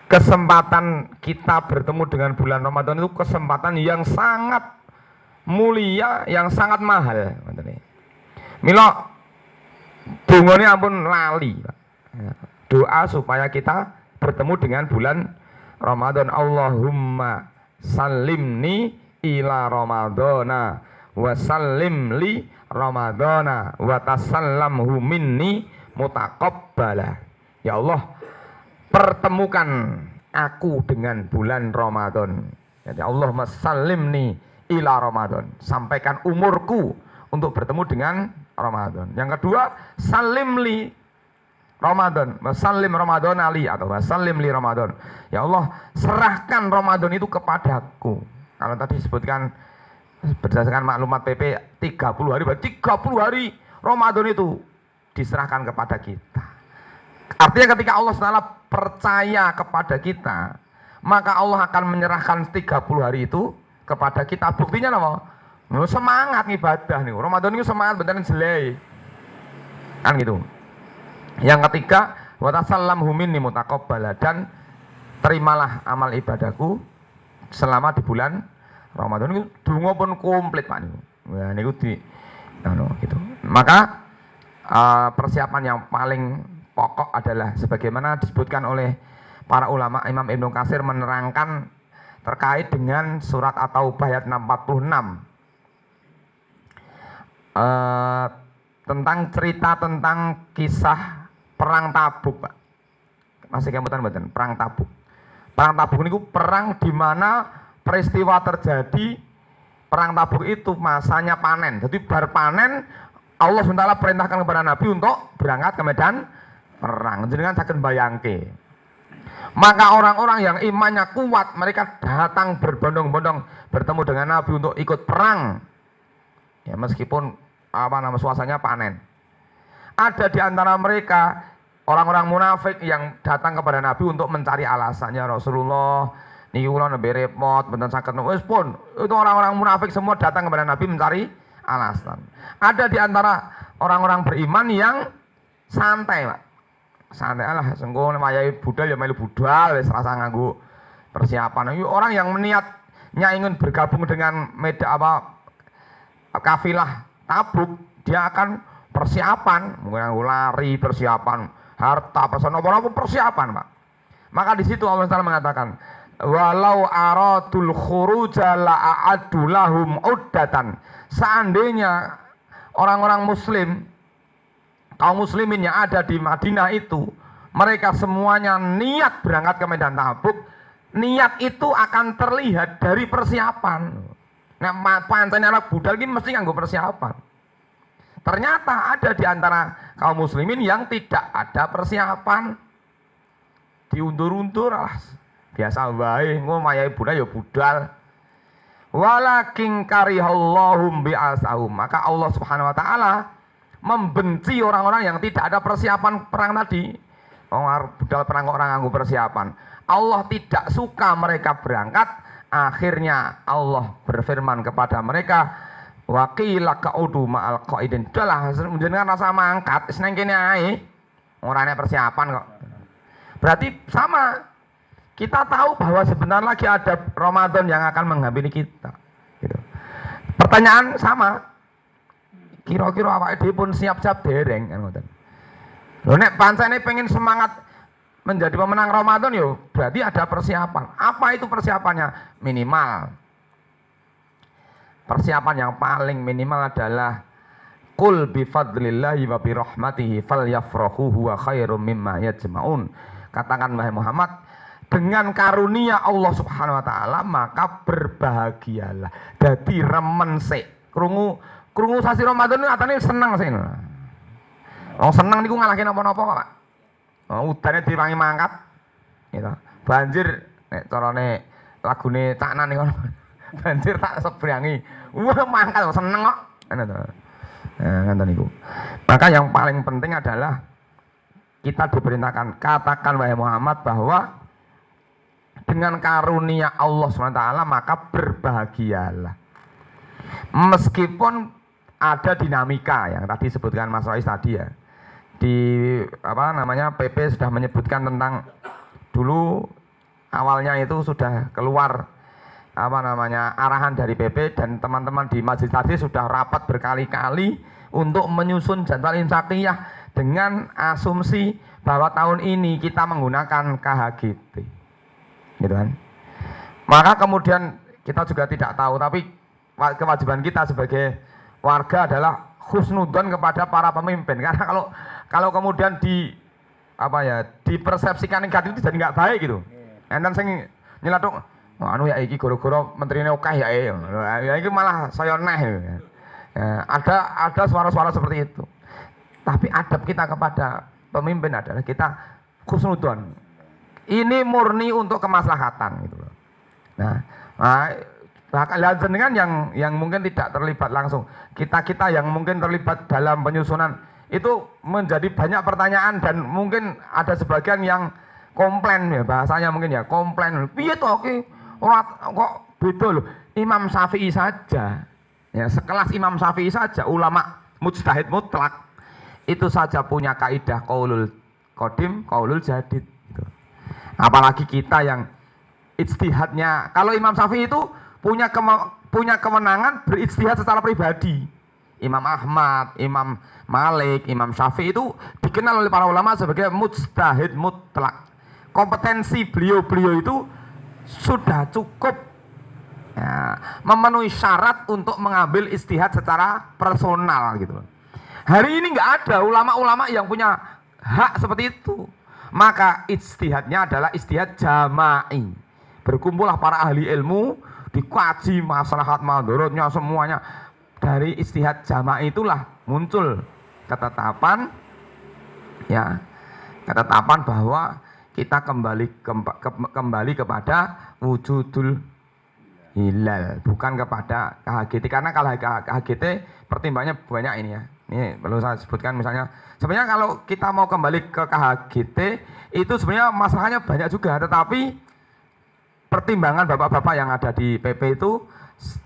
kesempatan kita bertemu dengan bulan Ramadan itu kesempatan yang sangat mulia, yang sangat mahal. Mila dungane ampun lali. Doa supaya kita bertemu dengan bulan Ramadan. Allahumma sallimni ila Ramadana wa sallim li Ramadana wa tasallamhu minni mutaqabbala. Ya Allah, pertemukan aku dengan bulan Ramadan. Jadi Allahumma sallimni ila Ramadan. Sampaikan umurku untuk bertemu dengan Ramadan. Yang kedua, salim li Ramadan, wasallim Ramadan ali atau wasallim li Ramadan. Ya Allah, serahkan Ramadan itu kepadaku. Kalau tadi disebutkan berdasarkan maklumat PP 30 hari, 30 hari Ramadan itu diserahkan kepada kita. Artinya ketika Allah SWT percaya kepada kita, maka Allah akan menyerahkan 30 hari itu kepada kita. Buktinya apa? Semangat ibadah nih. Ramadan itu semangat beneran jelek. Kan gitu. Yang ketiga, wa tasallamhu minni mutaqabbala, dan terimalah amal ibadahku selama di bulan Ramadan itu donga pun komplit Pak niku. Nah niku di gitu. Maka persiapan yang paling pokok adalah sebagaimana disebutkan oleh para ulama. Imam Ibnu Katsir menerangkan terkait dengan surat At-Taubah ayat 646. Tentang cerita tentang kisah perang Tabuk, Pak. Masih kemudian perang Tabuk. Perang Tabuk ini perang di mana peristiwa terjadi perang Tabuk itu masanya panen. Jadi bar panen Allah SWT perintahkan kepada Nabi untuk berangkat ke medan perang. Jenengan saged bayangke. Maka orang-orang yang imannya kuat, mereka datang berbondong-bondong bertemu dengan Nabi untuk ikut perang. Ya meskipun suasananya panen. Ada di antara mereka orang-orang munafik yang datang kepada Nabi untuk mencari alasannya. Rasulullah, niki kula nembe repot, mboten saged. Wis pun, itu orang-orang munafik semua datang kepada Nabi mencari alasan. Ada di antara orang-orang beriman yang santai, Pak. Santai lah, sengko mayahi budal ya melu budal, wis rasa nganggo persiapan. Orang yang niatnya ingin bergabung dengan kafilah Tabuk, dia akan persiapan, mungkin lari, persiapan harta, persiapan, Pak. Maka di situ Allah Taala mengatakan, walau aradul khuruja la'addu lahum uddatan. Seandainya orang-orang muslim, kaum muslimin yang ada di Madinah itu, mereka semuanya niat berangkat ke medan Tabuk, niat itu akan terlihat dari persiapan. Nah, pancen anak budal ini mesti nganggo persiapan. Ternyata ada di antara kaum muslimin yang tidak ada persiapan. Diundur-undur lah. Biasa wae, ngomayahi budal ya budal. walakin karihallahum bi'asahum. Maka Allah Subhanahu wa taala membenci orang-orang yang tidak ada persiapan perang tadi. Budal perang kok orang nganggo persiapan. Allah tidak suka mereka berangkat. Akhirnya Allah berfirman kepada mereka, wa qila qa'udu ma'al qa'idin. Dalah jenengan rasa mangkat wis nang kene ae. Ora ana persiapan kok. Berarti sama. Kita tahu bahwa sebentar lagi ada Ramadan yang akan menghampiri kita. Gitu. Pertanyaan sama. Kira-kira awake dhewe pun siap-siap dereng kan ngoten. Lho nek pancene pengen semangat menjadi pemenang Ramadan yo berarti ada persiapan. Apa itu persiapannya? Minimal. Persiapan yang paling minimal adalah qul bi fadlillahi wa bi rahmatihi falyafrahu huwa khairum mimma yajmaun. Katakan wahai Muhammad, dengan karunia Allah Subhanahu wa taala maka berbahagialah. Dadi remen sik. Krungu sasi Ramadan atane seneng sik. Wong seneng niku ngalahin napa-napa kok, Pak. Udane diwangi mangkat. Gitu. Banjir nek carane lagune Caknan niku. Banjir tak sebrangi. Wah, mangkat seneng kok. Ngono to. Nah, ngoten niku. Maka yang paling penting adalah kita diperintahkan katakan wahai Muhammad bahwa dengan karunia Allah SWT maka berbahagialah. Meskipun ada dinamika yang tadi disebutkan Mas Rois tadi ya. Di PP sudah menyebutkan tentang dulu awalnya itu sudah keluar arahan dari PP dan teman-teman di Majelis tadi sudah rapat berkali-kali untuk menyusun jadwal insakiyah dengan asumsi bahwa tahun ini kita menggunakan KHGT. Gitu kan. Maka kemudian kita juga tidak tahu, tapi kewajiban kita sebagai warga adalah husnudzon kepada para pemimpin. Karena kalau kemudian dipersepsikan negatif itu jadi nggak baik gitu. Enten sing nyelatuk, ya iki goro-goro menterine akeh ya iki malah saya neh. Ya, ada suara-suara seperti itu. Tapi adab kita kepada pemimpin adalah kita husnudzon. Ini murni untuk kemaslahatan gitu loh. Nah, jenengan yang mungkin tidak terlibat langsung, kita yang mungkin terlibat dalam penyusunan itu menjadi banyak pertanyaan dan mungkin ada sebagian yang komplain ya bahasanya mungkin ya komplain. Piye to ki ora kok beda loh. Imam Syafi'i saja ya sekelas Imam Syafi'i saja ulama mujtahid mutlak itu saja punya kaidah qaulul qadim qaulul jadid gitu. Apalagi kita yang ijtihadnya, kalau Imam Syafi'i itu punya kewenangan berijtihad secara pribadi. Imam Ahmad, Imam Malik, Imam Syafi'i itu dikenal oleh para ulama sebagai mujtahid mutlak. Kompetensi beliau-beliau itu sudah cukup ya, memenuhi syarat untuk mengambil ijtihad secara personal gitu. Hari ini nggak ada ulama-ulama yang punya hak seperti itu. Maka ijtihadnya adalah ijtihad jama'i. Berkumpullah para ahli ilmu, dikaji maslahat madharatnya semuanya. Dari ijtihad jama'i itulah muncul ketetapan bahwa kita kembali kepada wujudul hilal, bukan kepada KHGT. Karena kalau KHGT pertimbangannya banyak ini ya. Ini perlu saya sebutkan misalnya. Sebenarnya kalau kita mau kembali ke KHGT itu sebenarnya masalahnya banyak juga, tetapi pertimbangan bapak-bapak yang ada di PP itu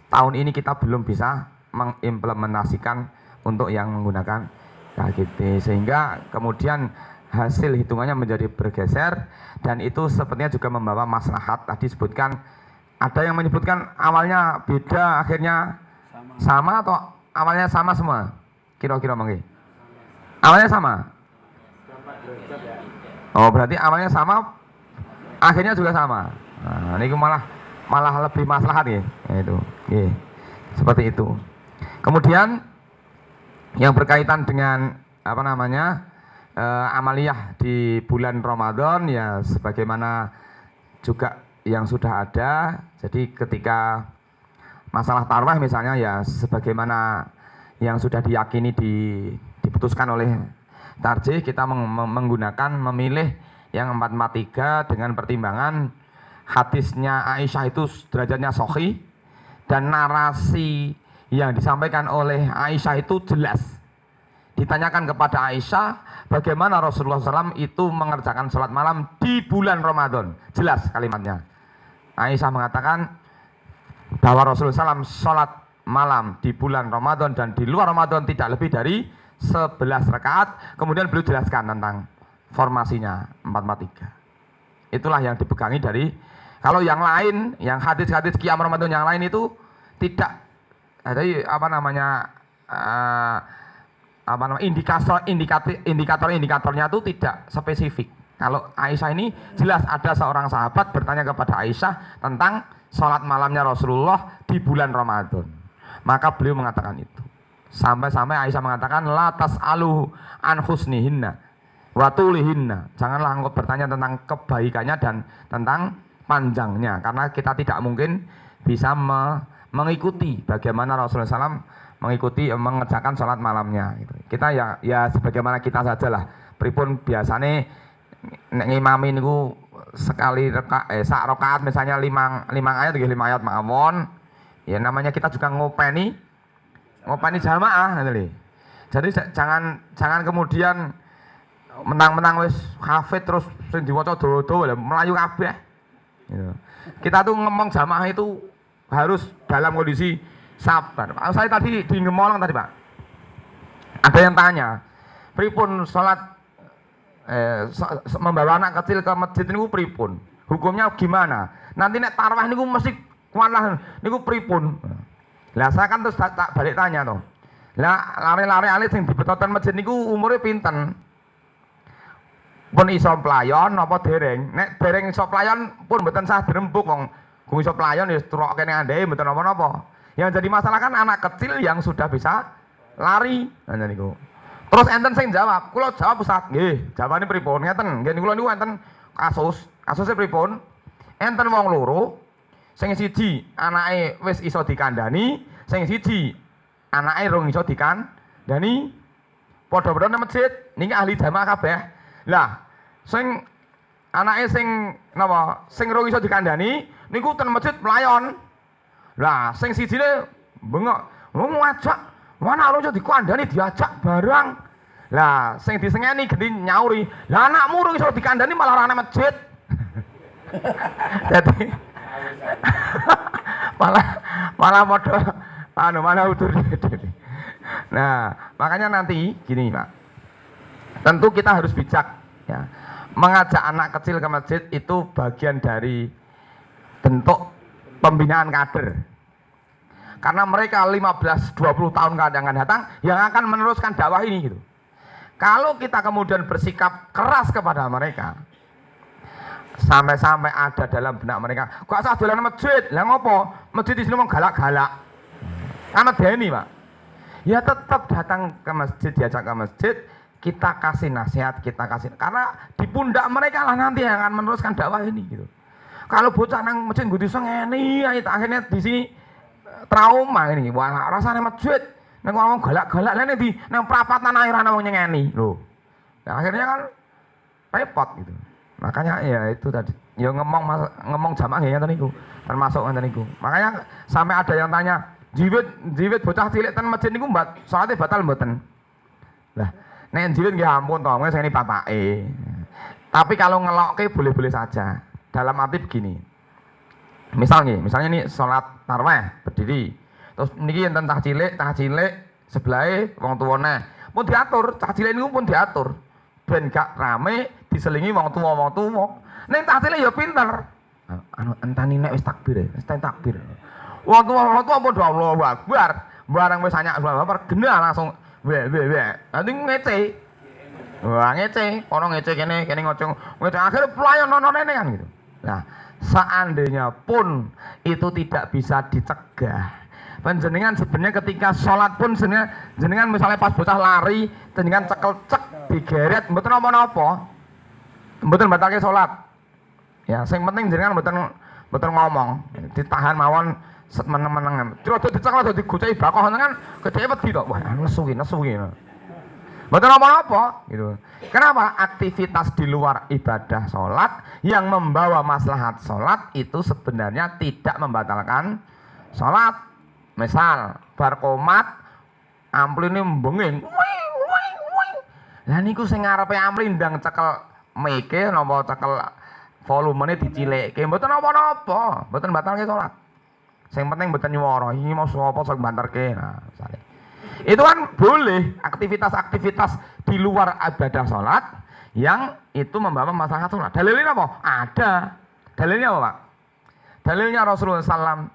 tahun ini kita belum bisa mengimplementasikan untuk yang menggunakan KHGT, sehingga kemudian hasil hitungannya menjadi bergeser dan itu sepertinya juga membawa maslahat. Tadi disebutkan ada yang menyebutkan awalnya beda akhirnya sama atau awalnya sama semua? Kira-kira mungkin awalnya sama. Oh berarti awalnya sama, akhirnya juga sama. Nah, ini malah lebih maslahat ya, itu. Seperti itu. Kemudian yang berkaitan dengan amaliyah di bulan Ramadan ya sebagaimana juga yang sudah ada. Jadi ketika masalah tarawih misalnya ya sebagaimana yang sudah diyakini diputuskan oleh tarjih, kita memilih yang 443 dengan pertimbangan hadisnya Aisyah itu derajatnya sahih dan narasi yang disampaikan oleh Aisyah itu jelas. Ditanyakan kepada Aisyah bagaimana Rasulullah SAW itu mengerjakan sholat malam di bulan Ramadan. Jelas kalimatnya. Aisyah mengatakan bahwa Rasulullah SAW sholat malam di bulan Ramadan dan di luar Ramadan tidak lebih dari 11 rakaat. Kemudian beliau jelaskan tentang formasinya 4-4-3. Itulah yang dipegangi dari, kalau yang lain, yang hadis-hadis qiyam Ramadan yang lain itu tidak, jadi indikatornya itu tidak spesifik. Kalau Aisyah ini jelas ada seorang sahabat bertanya kepada Aisyah tentang sholat malamnya Rasulullah di bulan Ramadan. Maka beliau mengatakan itu. Sampai-sampai Aisyah mengatakan la tas'aluhu an husnihinna wa tulihinna. Janganlah engkau bertanya tentang kebaikannya dan tentang panjangnya, karena kita tidak mungkin bisa mengikuti bagaimana Rasulullah SAW mengikuti mengerjakan sholat malamnya gitu. Kita ya sebagaimana kita sajalah. Pripun biasane nek ngimami niku sekali sak rakaat misalnya 5 ayat 5 ayat mawon. Ya namanya kita juga ngopeni jamaah gitu lho. Jadi jangan kemudian menang-menang wis hafid terus sing diwaca dawa-dawa lho melayu kabeh. Gitu. Kita tuh ngomong jamaah itu harus dalam kondisi sabar. Saya tadi di Ngemolong tadi Pak, ada yang tanya, pripun sholat membawa anak kecil ke masjid niku pripun? Hukumnya gimana? Nanti nek tarawih niku mesti kualah niku pripun? Lah saya kan terus tak balik tanya toh. Lah lare-lare alit sing dibetoten masjid niku umure pinten? Pun iso playon apa dereng? Nek dereng iso playon pun mboten sah dirembuk wong iso playon ya turok kene andhe mboten napa-napa. Yang jadi masalah kan anak kecil yang sudah bisa lari. Nah niku. Terus enten sing jawab, kula jawab Ustaz, nggih, jawabane pripun? Ngeten, nggih kula niku enten kasusnya pripun? Enten wong loro, sing siji anake wis iso dikandani, sing siji anake rung iso dikandani. Padha-padha nang masjid, niki ahli jamaah kabeh. Lah, sing anake sing napa? Sing rung iso dikandani niku ten masjid melayon. Lah, sing sijine bengok, ngajak, mana iso dikandani diajak barang. Lah, sing disengeni gede nyauri, lah anakmu rung iso dikandani malah ora nang masjid. Jadi malah modal mana utur. Nah, makanya nanti gini Pak, tentu kita harus bijak ya. Mengajak anak kecil ke masjid itu bagian dari bentuk pembinaan kader. Karena mereka 15-20 tahun akan datang yang akan meneruskan dakwah ini gitu. Kalau kita kemudian bersikap keras kepada mereka, sampai-sampai ada dalam benak mereka, kok asal dolan masjid, lah ngopo? Masjid di sini mau galak-galak. Karena deni Pak. Ya tetap datang ke masjid, diajak ke masjid, kita kasih nasihat, kita kasih, karena di pundak mereka lah nanti yang akan meneruskan dakwah ini gitu. Kalau bocah nang masjid ngudi sengeni, akhirnya di sini trauma ini. Wah, rasanya masjid nang ngomong galak-galak lene di nang prapatan air ana wong nyengeni. Loh. Nah, akhirnya kan repot gitu. Makanya ya itu tadi. Ya ngomong jamaah ya ngene niku. Termasuk ngene niku. Makanya sampai ada yang tanya, jiwit bocah cilik ten masjid niku mbak salate batal mboten? Lah, nek jiwit nggih ampun to, wis ngene bapake. Tapi kalau ngelokke boleh-boleh saja. Dalam arti begini. Misalnya nih sholat tarawih berdiri, terus niki enten cah cilik sebelahe wong tuwane pun diatur, cah cilik niku pun diatur ben gak rame diselingi wong tuwa. Ning cah cilik ya pinter. Entani nek wis takbir, wis takbir. Wong tuwa pun Allahu Akbar, barang wis sanyak Allahu Akbar genah langsung we. Nanti ngece. Wah ngece, kono ngece kene ngocong akhirnya pelayan nono nene kan gitu. Nah, seandainya pun itu tidak bisa dicegah, panjenengan sebenarnya ketika sholat pun jenengan misalnya pas bocah lari, jenengan cek digeret, mboten napa-napa, mboten batalke sholat. Ya, sing penting jenengan mboten ngomong, ditahan mawon meneng-menengan. Terus dicekel digocehi bakoh kan gede wedi tok. Wah, nesu. Mboten apa-apa gitu. Kenapa? Aktivitas di luar ibadah sholat yang membawa maslahat sholat itu sebenarnya tidak membatalkan Salat misal bar qomat ampline mbenging. Lah niku sing ngarepe ampli ndang cekel mike napa cekel volumene dicilikke mboten napa-napa, mboten batalke salat. Sing penting mboten nyuwara, iki mau sapa sing banterke. Nah, misale. Itu kan boleh aktivitas-aktivitas di luar ibadah salat yang itu membawa masalah salat. Dalilnya apa? Ada. Dalilnya apa, Pak? Dalilnya Rasulullah SAW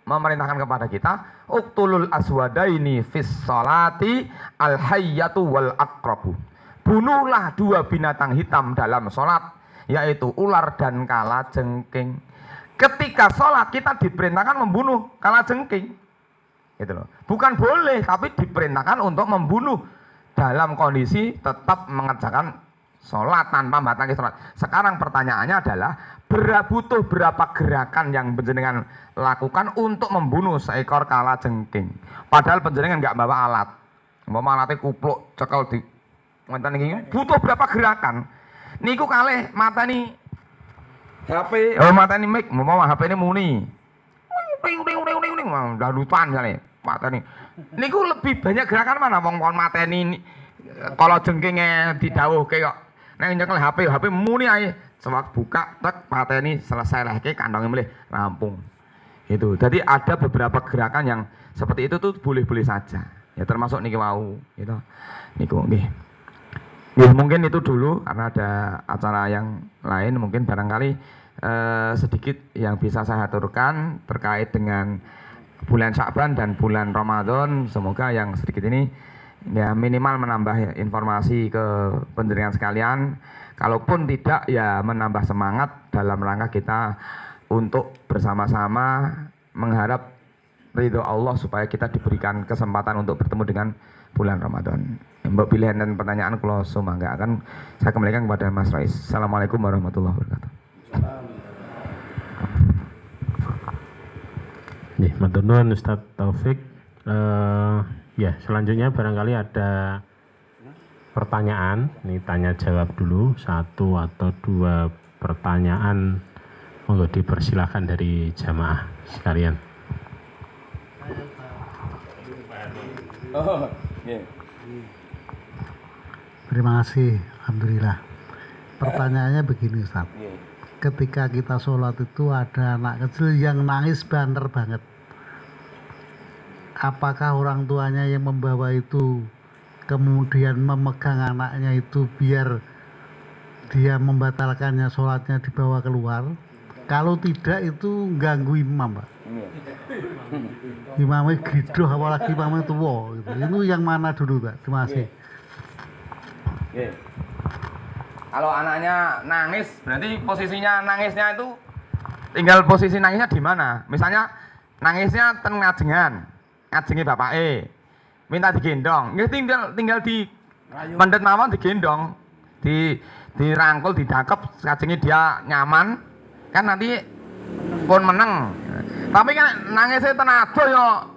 memerintahkan kepada kita, uqtulul aswadaini fis salati al hayyatu wal aqrabu. Bunuhlah dua binatang hitam dalam salat, yaitu ular dan kalajengking. Ketika sholat kita diperintahkan membunuh kalajengking, gitu loh. Bukan boleh, tapi diperintahkan untuk membunuh dalam kondisi tetap mengerjakan sholat tanpa membatalkan sholat. Sekarang pertanyaannya adalah butuh berapa gerakan yang panjenengan lakukan untuk membunuh seekor kalajengking. Padahal panjenengan nggak bawa alat, bawa alatnya kupluk cekel di butuh berapa gerakan. Niku kalih mata nih HP, mata nih mic, mau HP ini muni. Udah lupan kali mata nih. Niku lebih banyak gerakan mana? Wong mata ini kalau jengkingnya didawuhke kok. Nek nyekel HP muni ae. Sewak buka tek mata ini selesai lagi kandangnya milih rampung. Itu. Jadi ada beberapa gerakan yang seperti itu tuh boleh-boleh saja. Ya termasuk niki wau, gitu. Niku nggih. Ya mungkin itu dulu karena ada acara yang lain, mungkin barangkali sedikit yang bisa saya aturkan terkait dengan bulan Sya'ban dan bulan Ramadan. Semoga yang sedikit ini ya minimal menambah informasi ke pendengar sekalian. Kalaupun tidak ya menambah semangat dalam rangka kita untuk bersama-sama mengharap ridho Allah supaya kita diberikan kesempatan untuk bertemu dengan bulan Ramadan. Mbak pilihan dan pertanyaan kalau semua enggak akan saya kembalikan kepada Mas Rais. Assalamualaikum warahmatullahi wabarakatuh. Nih, matur nuwun Ustaz Taufik. Ya, selanjutnya barangkali ada pertanyaan. Ini tanya jawab dulu, satu atau dua pertanyaan. Monggo dipersilakan dari jamaah sekalian. Oh, yeah. Terima kasih, alhamdulillah. Pertanyaannya begini, Ustaz. Ketika kita sholat itu ada anak kecil yang nangis banter banget. Apakah orang tuanya yang membawa itu kemudian memegang anaknya itu biar dia membatalkannya sholatnya dibawa keluar? Kalau tidak itu ganggu imam, Pak. Imamnya gidoh apalagi imamnya tua gitu. Itu yang mana dulu, Pak? Terima kasih. Kalau anaknya nangis, berarti posisinya nangisnya itu tinggal posisi nangisnya di mana? Misalnya nangisnya ten ngajengi bapake, minta digendong, nggih tinggal di pendet mawon digendong, dirangkul, didakep, ngajengi dia nyaman, kan nanti pun meneng. Tapi kan nangisnya tenaga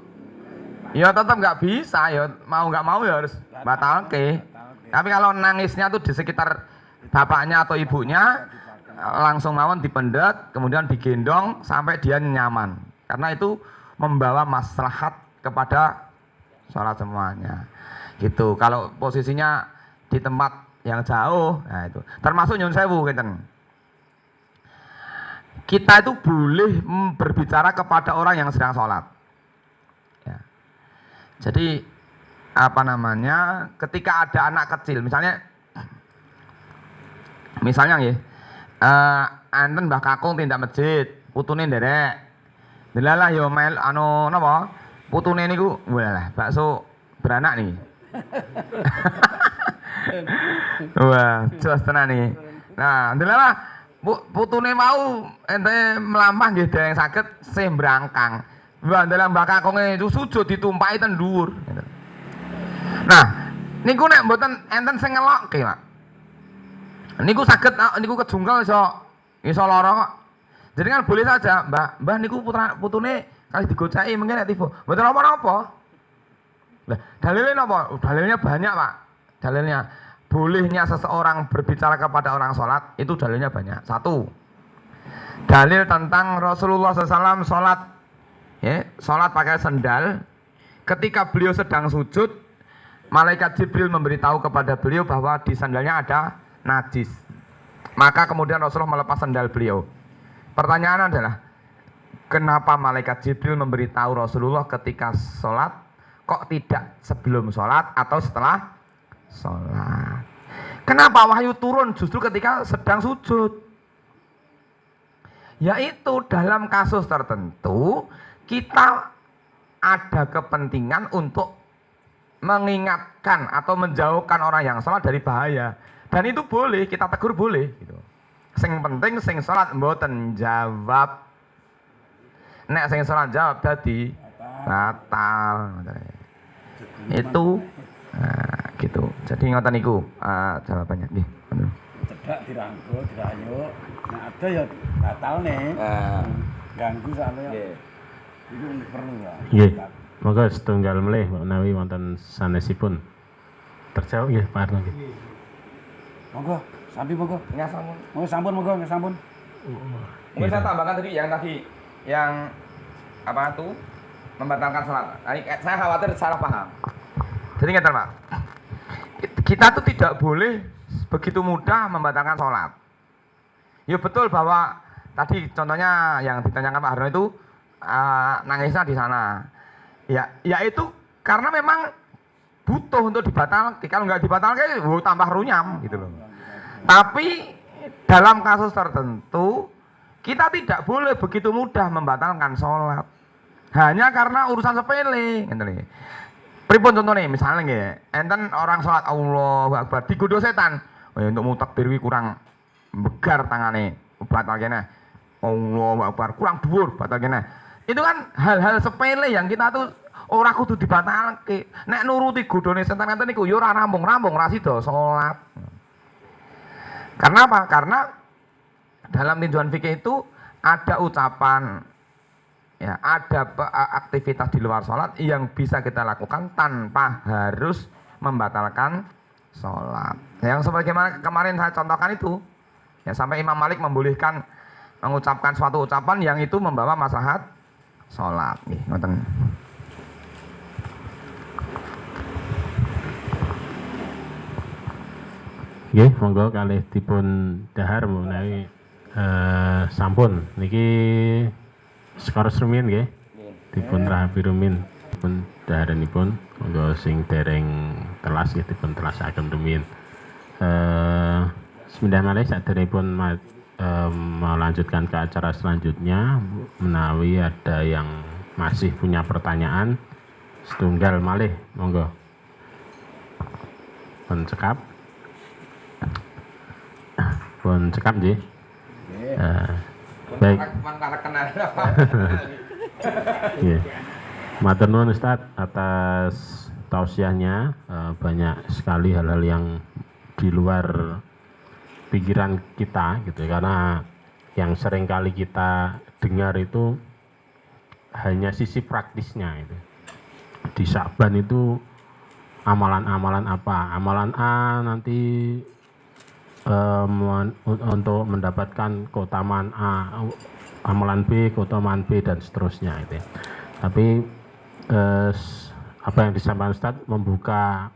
ya tetap nggak bisa, ya mau nggak mau ya harus batalke. Tapi kalau nangisnya tuh di sekitar bapaknya atau ibunya, langsung mawon dipendet, kemudian digendong sampai dia nyaman. Karena itu membawa maslahat kepada sholat semuanya. Gitu. Kalau posisinya di tempat yang jauh, nah itu. Termasuk nyun sewu, ngeten. Kita itu boleh berbicara kepada orang yang sedang sholat. Ya. Jadi apa namanya? Ketika ada anak kecil, misalnya nggih, enten Mbah Kakung tindak masjid, putune nderek. Delalah yo mel napa? Putune niku walah bakso beranak nih. Wah, jos tenan nih. Nah, delalah putune mau ente melampah nggih dereng saged sih brangkang. Wah, dalam Mbah Kakunge itu sujud ditumpahi ten dhuwur. Nah, niku nek mboten enten sing ngelokke, Pak. Niku saged niku kejungkel iso lara kok. Jadi kan boleh saja, Mbah niku putune kali digocaki mungkin nek tiba. Mboten apa-apa. Lah, dalilnya napa? Dalilnya banyak, Pak. Dalilnya bolehnya seseorang berbicara kepada orang sholat itu dalilnya banyak. Satu, dalil tentang Rasulullah SAW sholat ya, sholat pakai sendal. Ketika beliau sedang sujud, malaikat Jibril memberitahu kepada beliau bahwa di sandalnya ada najis. Maka kemudian Rasulullah melepas sandal beliau. Pertanyaan adalah, kenapa malaikat Jibril memberitahu Rasulullah ketika sholat, kok tidak sebelum sholat atau setelah sholat? Kenapa wahyu turun justru ketika sedang sujud? Yaitu dalam kasus tertentu kita ada kepentingan untuk mengingatkan atau menjauhkan orang yang sholat dari bahaya. Dan itu boleh, kita tegur boleh gitu. Sing penting sing sholat mboten jawab. Nek sing sholat jawab tadi batal. Itu nah, gitu. Jadi ngoten niku jawabannya nggih. Cedak dirangkul, dirayu. Nah, ada ya batal nih. Ganggu soalnya. Itu perlu ya. Nggih. Monggo setunggal melih menawi wonten sanesipun. Terjawab nggih Pak Arno nggih. Monggo, sambil monggo. Nggak sampun. Monggo sampun monggo, nggak sampun. Mungkin saya tambahkan tadi yang apa tuh membatalkan sholat. Nah, saya khawatir salah paham. Jadi ngerti Pak, kita tuh tidak boleh begitu mudah membatalkan sholat. Ya betul bahwa tadi contohnya yang ditanyakan Pak Harno itu nangisnya di sana. Ya itu karena memang butuh untuk dibatalkan. Kalau nggak dibatalkan, tambah runyam gitu loh. Tapi dalam kasus tertentu kita tidak boleh begitu mudah membatalkan sholat hanya karena urusan sepele. Pripun contohnya misalnya nggih, enten orang sholat Allahu Akbar digodho setan. Untuk mutakbir kuwi kurang begar tangane, batal kene. Allahu Akbar kurang dhuwur, batal kene. Itu kan hal-hal sepele yang kita tuh ora kudu dibatalke. Nek nuruti godhone setan ngeten niku ya ora rampung-rampung, ora sida salat. Karena apa? Karena dalam tinjauan fikih itu ada ucapan, ya, ada aktivitas di luar sholat yang bisa kita lakukan tanpa harus membatalkan sholat. Yang sebagaimana kemarin saya contohkan itu, ya, sampai Imam Malik membolehkan mengucapkan suatu ucapan yang itu membawa maslahat sholat. Nih, ngoten. Nggih, monggo kalih dipun dahar menawi sampun niki skor rumiyin nggih. Dipun rahapi rumiyin, dipun daharanipun monggo sing dereng telas nggih dipun telasaken rumiyin. Bismillah malih saderengipun melanjutkan ke acara selanjutnya, menawi ada yang masih punya pertanyaan setunggal malih monggo. Pun cekap. Pun cekap nggih. Baik. Yeah. Matur nuwun Ustaz atas tausiahnya. Banyak sekali hal-hal yang di luar pikiran kita gitu, karena yang sering kali kita dengar itu hanya sisi praktisnya itu. Di Sya'ban itu amalan-amalan apa? Amalan A nanti untuk mendapatkan keutamaan A, amalan B, keutamaan B, dan seterusnya itu ya. Tapi apa yang disampaikan Ustaz membuka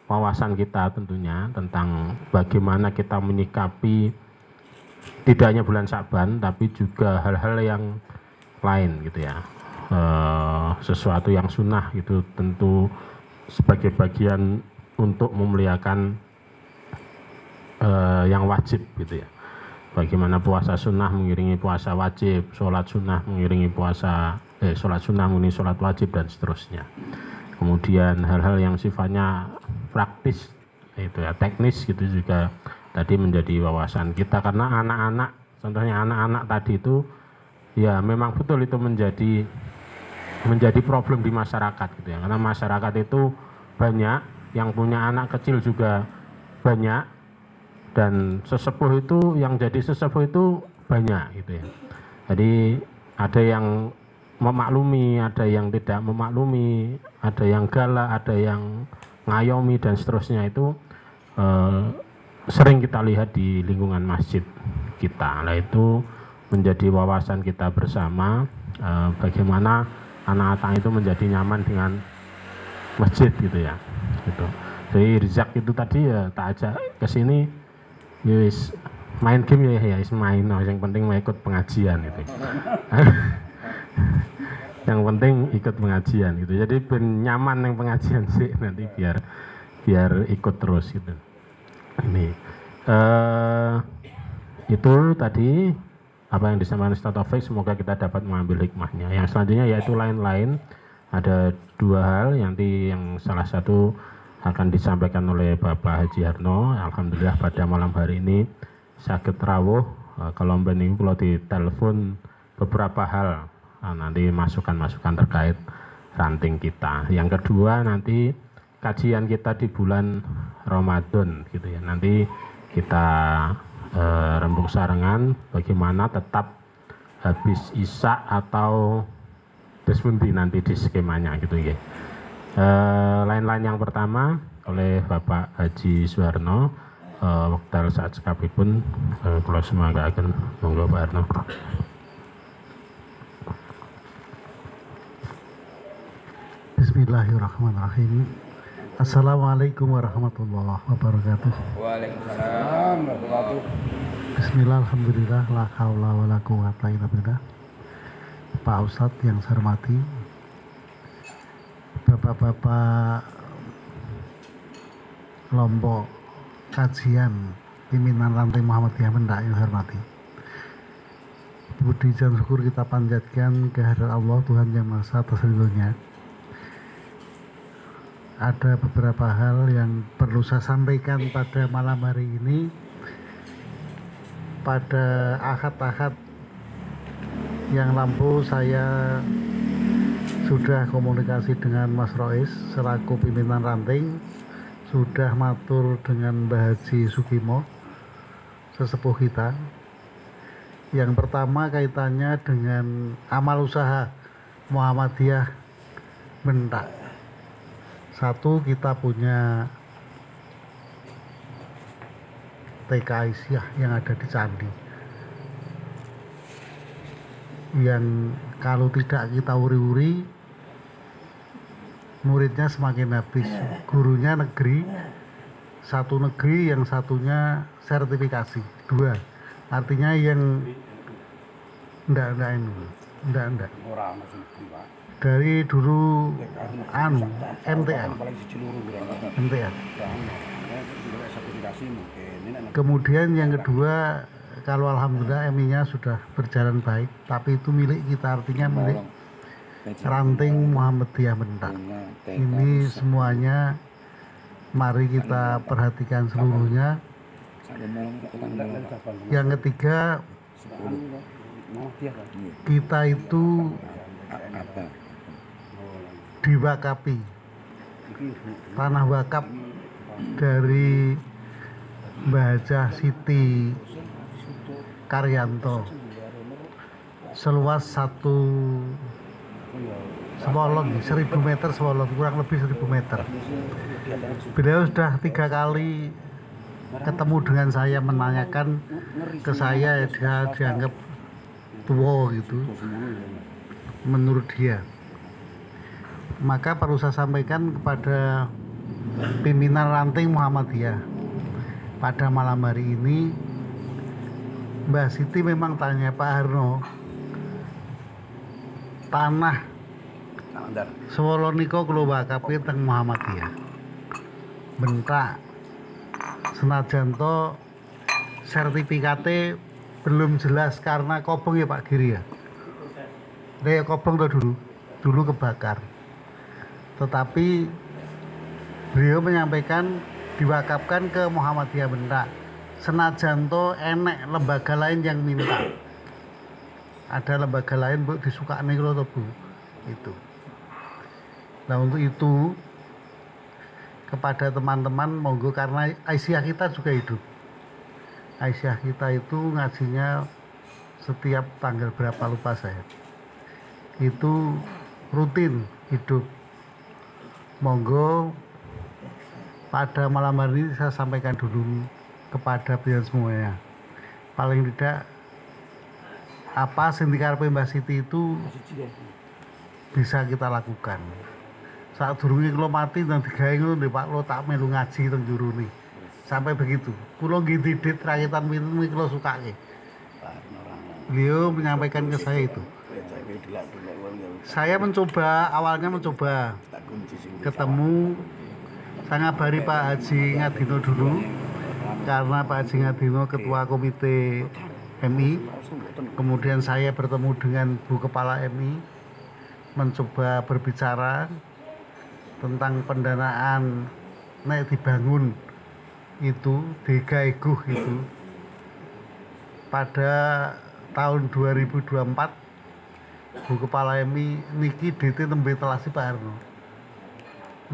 wawasan kita tentunya tentang bagaimana kita menyikapi tidak hanya bulan Sya'ban tapi juga hal-hal yang lain gitu ya. Sesuatu yang sunnah gitu tentu sebagai bagian untuk memuliakan yang wajib gitu ya. Bagaimana puasa sunnah mengiringi puasa wajib, sholat sunnah mengiringi puasa, sholat sunnah mengiringi sholat wajib, dan seterusnya. Kemudian hal-hal yang sifatnya praktis itu ya, teknis gitu juga tadi menjadi wawasan kita, karena anak-anak, contohnya anak-anak tadi itu ya memang betul itu menjadi problem di masyarakat gitu ya, karena masyarakat itu banyak yang punya anak kecil juga banyak, dan sesepuh itu yang jadi sesepuh itu banyak gitu ya. Jadi ada yang memaklumi, ada yang tidak memaklumi, ada yang galak, ada yang ngayomi, dan seterusnya. Itu sering kita lihat di lingkungan masjid kita. Nah, itu menjadi wawasan kita bersama bagaimana anak Atang itu menjadi nyaman dengan masjid gitu ya. Gitu. Jadi Rizak itu tadi ya tak ajak ke sini, wis main game ya wis main, yang penting mau ikut pengajian gitu. Yang penting ikut pengajian gitu. Jadi ben nyaman yang pengajian sih nanti biar ikut terus gitu. Ini itu tadi apa yang disampaikan Ustaz Taufik, semoga kita dapat mengambil hikmahnya. Yang selanjutnya yaitu lain-lain. Ada dua hal, yang salah satu akan disampaikan oleh Bapak Haji Harno. Alhamdulillah pada malam hari ini sakit rawuh. Kalau ini kalau ditelepon beberapa hal, nanti masukan-masukan terkait ranting kita. Yang kedua nanti kajian kita di bulan Ramadan gitu ya. Nanti kita rembuk sarengan bagaimana tetap habis isya atau besmundi nanti di skemanya gitu ya. Lain-lain yang pertama oleh Bapak Haji Suharno, wekdal saat sekapipun kula semanggaken, monggo Pak Harno. Bismillahirrahmanirrahim. Assalamualaikum warahmatullahi wabarakatuh. Waalaikumsalam warahmatullahi wabarakatuh. Bismillah, alhamdulillah, la haula wa la quwata illa billah. Pak Ustadz yang saya hormati, Bapak-bapak kelompok kajian pimpinan ranting Muhammadiyah Mendak yang saya hormati, puji dan syukur kita panjatkan kehadirat Allah Tuhan Yang Maha Esa atas ridhonya. Ada beberapa hal yang perlu saya sampaikan pada malam hari ini. Pada ahad-ahad yang lampau saya sudah komunikasi dengan Mas Rois selaku pimpinan ranting, sudah matur dengan Mbah Haji Sukimo sesepuh kita. Yang pertama kaitannya dengan amal usaha Muhammadiyah Mendak. Satu, kita punya TK Aisyah yang ada di Candi, yang kalau tidak kita uri-uri muridnya semakin habis. Gurunya negeri, satu negeri, yang satunya sertifikasi, dua. Artinya yang enggak Orang masuk Pak. dari dulu MTA. Sertifikasi mungkin. Kemudian yang kedua, kalau alhamdulillah MI-nya sudah berjalan baik, tapi itu milik kita, artinya milik ranting Muhammadiyah Mendak. Ini semuanya mari kita perhatikan seluruhnya. Yang ketiga, kita itu diwakapi, tanah wakaf dari Mbah Hajah Siti Karyanto seluas 1 swolon, 1000 meter swolon, kurang lebih 1000 meter. Beliau sudah 3 kali ketemu dengan saya, menanyakan ke saya, dia dianggap tua gitu menurut dia. Maka perlu saya sampaikan kepada pimpinan ranting Muhammadiyah pada malam hari ini, Mbak Siti memang tanya Pak Harno, tanah Swoloniko kula wakafi teng Muhammadiyah Mendak, senajan to sertifikate belum jelas karena kobong ya Pak Giri ya. Kobong to dulu kebakar. Tetapi beliau menyampaikan diwakafkan ke Muhammadiyah Mendak. Senajan to enek lembaga lain yang minta. Ada lembaga lain Bu disukani kula to Bu. Itu. Nah, untuk itu kepada teman-teman monggo, karena Aisyah kita juga hidup. Aisyah kita itu ngajinya setiap tanggal berapa lupa saya. Itu rutin hidup. Monggo pada malam hari ini saya sampaikan dulu kepada kalian semuanya. Paling tidak apa sing dikarepe Mbak Siti itu bisa kita lakukan. Saat durunge kula mati nang digawe ngono lho Pak, kula tak melu ngaji teng jurune. Sampai begitu. Kula nggih didit rakyatan pinten iki kula sukake. Beliau menyampaikan ke saya itu. Saya awalnya mencoba ketemu, saya ngabari Pak Haji Ngadino dulu, karena Pak Haji Ngadino ketua komite MI. Kemudian saya bertemu dengan Bu Kepala MI, mencoba berbicara tentang pendanaan nek dibangun itu Degaeguh itu pada tahun 2024. Bu Kepala MI niki DT tembe telasi Pak Harno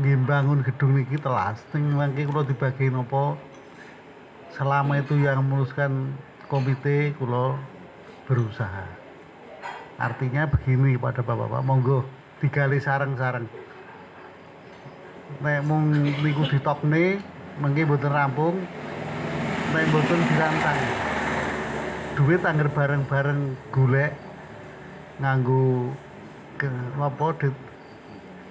nggih bangun gedung niki telas ning mangke kula dibagi napa selama itu yang memutuskan komite kula berusaha. Artinya begini pada bapak-bapak, monggo digali sarang-sarang. Nek mung niku ditokne mengki mboten rampung, nek mboten dirantang. Duit angger bareng-bareng golek nganggo napa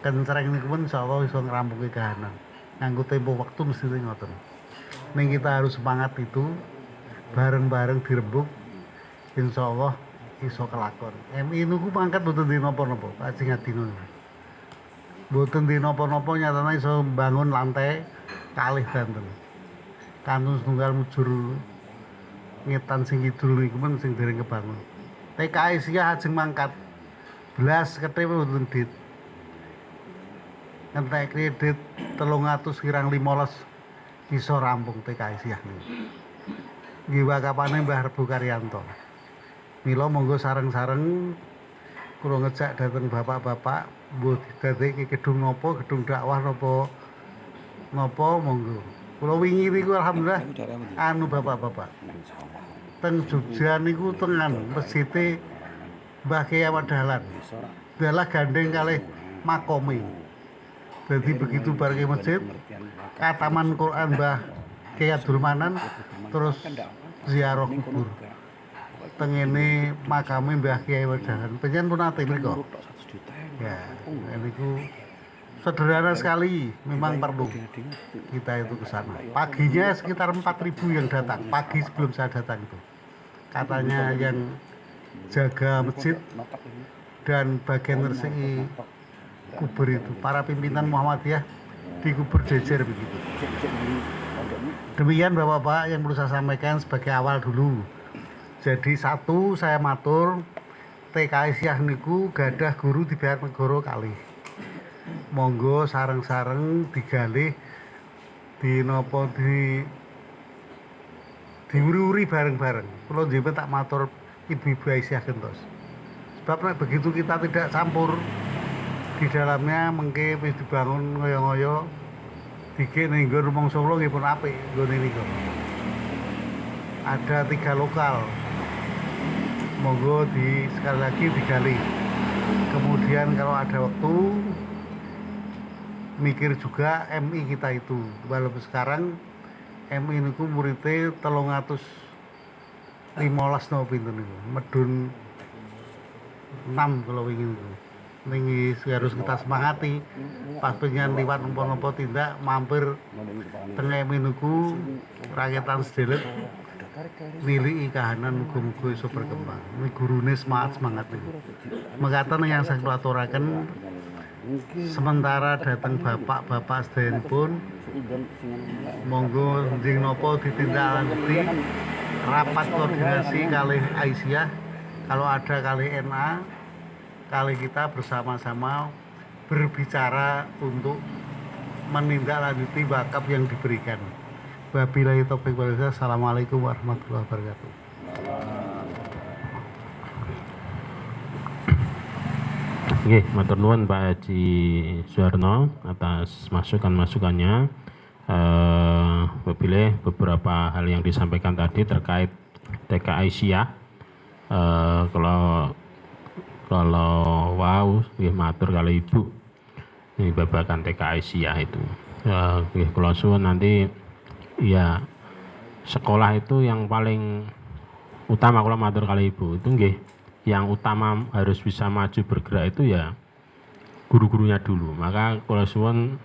kencereng niku pun insyaallah iso ngrampungi kahanan. Nganggo tempo waktu mesti ngoten. Ning kita harus semangat itu bareng-bareng dirembuk insyaallah iso kelakon. MI niku mangkat mboten di napa-napa, Pak Haji Ngadino. Mboten di napa-napa nyatane iso mbangun lantai kalih danten. Kanun setunggal mujur ngetan sing kidul niku men sing dereng kebangun. TKI sia ajeng mangkat. Belas kethe mboten dit. Entek kredit 300 kirang 15 iso rampung TKI sia niku. Nggih wakapane Mbah Rebu Karyanto. Mila monggo sareng-sareng kula ngejak dhateng bapak-bapak mbuh didadekke gedung napa, gedung dakwah napa monggo. Kula wingi niku alhamdulillah anu bapak-bapak. Teng Jogja niku tengan mesjide Mbah Kyai Ahmad Dahlan. Dalah gandeng kalih makome. Jadi begitu bareng masjid, kataman Quran Mbah Kyai Abdul Manan terus ziarah kubur. Tengene makame Mbah Kyai Ahmad Dahlan. Panjenengan pun nate mriku. Ya, niku sederhana sekali, memang perlu kita itu ke sana. Paginya sekitar 4.000 yang datang, pagi sebelum saya datang itu. Katanya yang jaga masjid dan bagian resiki kubur itu, para pimpinan Muhammadiyah di kubur jejer begitu. Demikian Bapak-bapak yang perlu saya sampaikan sebagai awal dulu. Jadi satu, saya matur TKI Syah niku gadah guru dibayar negara kalih. Monggo sareng-sareng digalih diuri-uri bareng-bareng. Kula njenengan tak matur Ibu-ibu Aisyah gentos. Sebab nek begitu kita tidak campur di dalamnya mengke wis dibangun ngoyo-ngoyo dikek ning nggon rumangsa kula nggih pun apik nggone niku. Ada 3 lokal. Monggo sekali lagi digali. Kemudian kalau ada waktu mikir juga MI kita itu. Walaupun sekarang MI niku muridé 315 napa pinten niku. Medun 6 kalau wingi niku. Ning harus kita semangati. Pas pengen liwat napa-napa tindak mampir teng MI niku rakyatan sedelet nilai kahanan muga-muga iso berkembang. Ini gurune semangat niku. Mekaten yang saya aturaken sementara datang bapak-bapak sedayanipun monggo njing napa ditindaklanjuti rapat koordinasi kalih Aisyah, kalau ada kalih NA, kali kita bersama-sama berbicara untuk menindaklanjuti wakaf yang diberikan. Wabillahi taufiq wal hidayah. Assalamualaikum warahmatullahi wabarakatuh. Oke, matur nuwun Pak Haji Suwarno atas masukan-masukannya. Wabillahi beberapa hal yang disampaikan tadi terkait TKI Syah. Kalau wow, matur kali Ibu. Ini babakan TKI Syah itu. Kalau suwun nanti ya sekolah itu yang paling utama kalau matur kali Ibu itu nggih, yang utama harus bisa maju bergerak itu ya guru-gurunya dulu. Maka kalau suwun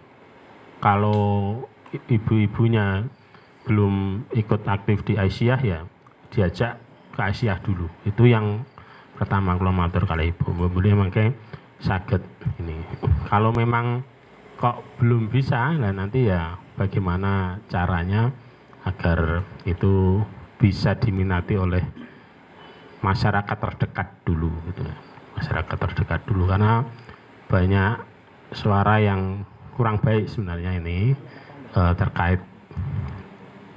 kalau ibu-ibunya belum ikut aktif di Aisyah ya diajak ke Aisyah dulu. Itu yang pertama kalau matur kali ibu. Boleh mangke saged ini. Kalau memang kok belum bisa, nah nanti ya bagaimana caranya agar itu bisa diminati oleh masyarakat terdekat dulu gitu. Masyarakat terdekat dulu karena banyak suara yang kurang baik sebenarnya ini terkait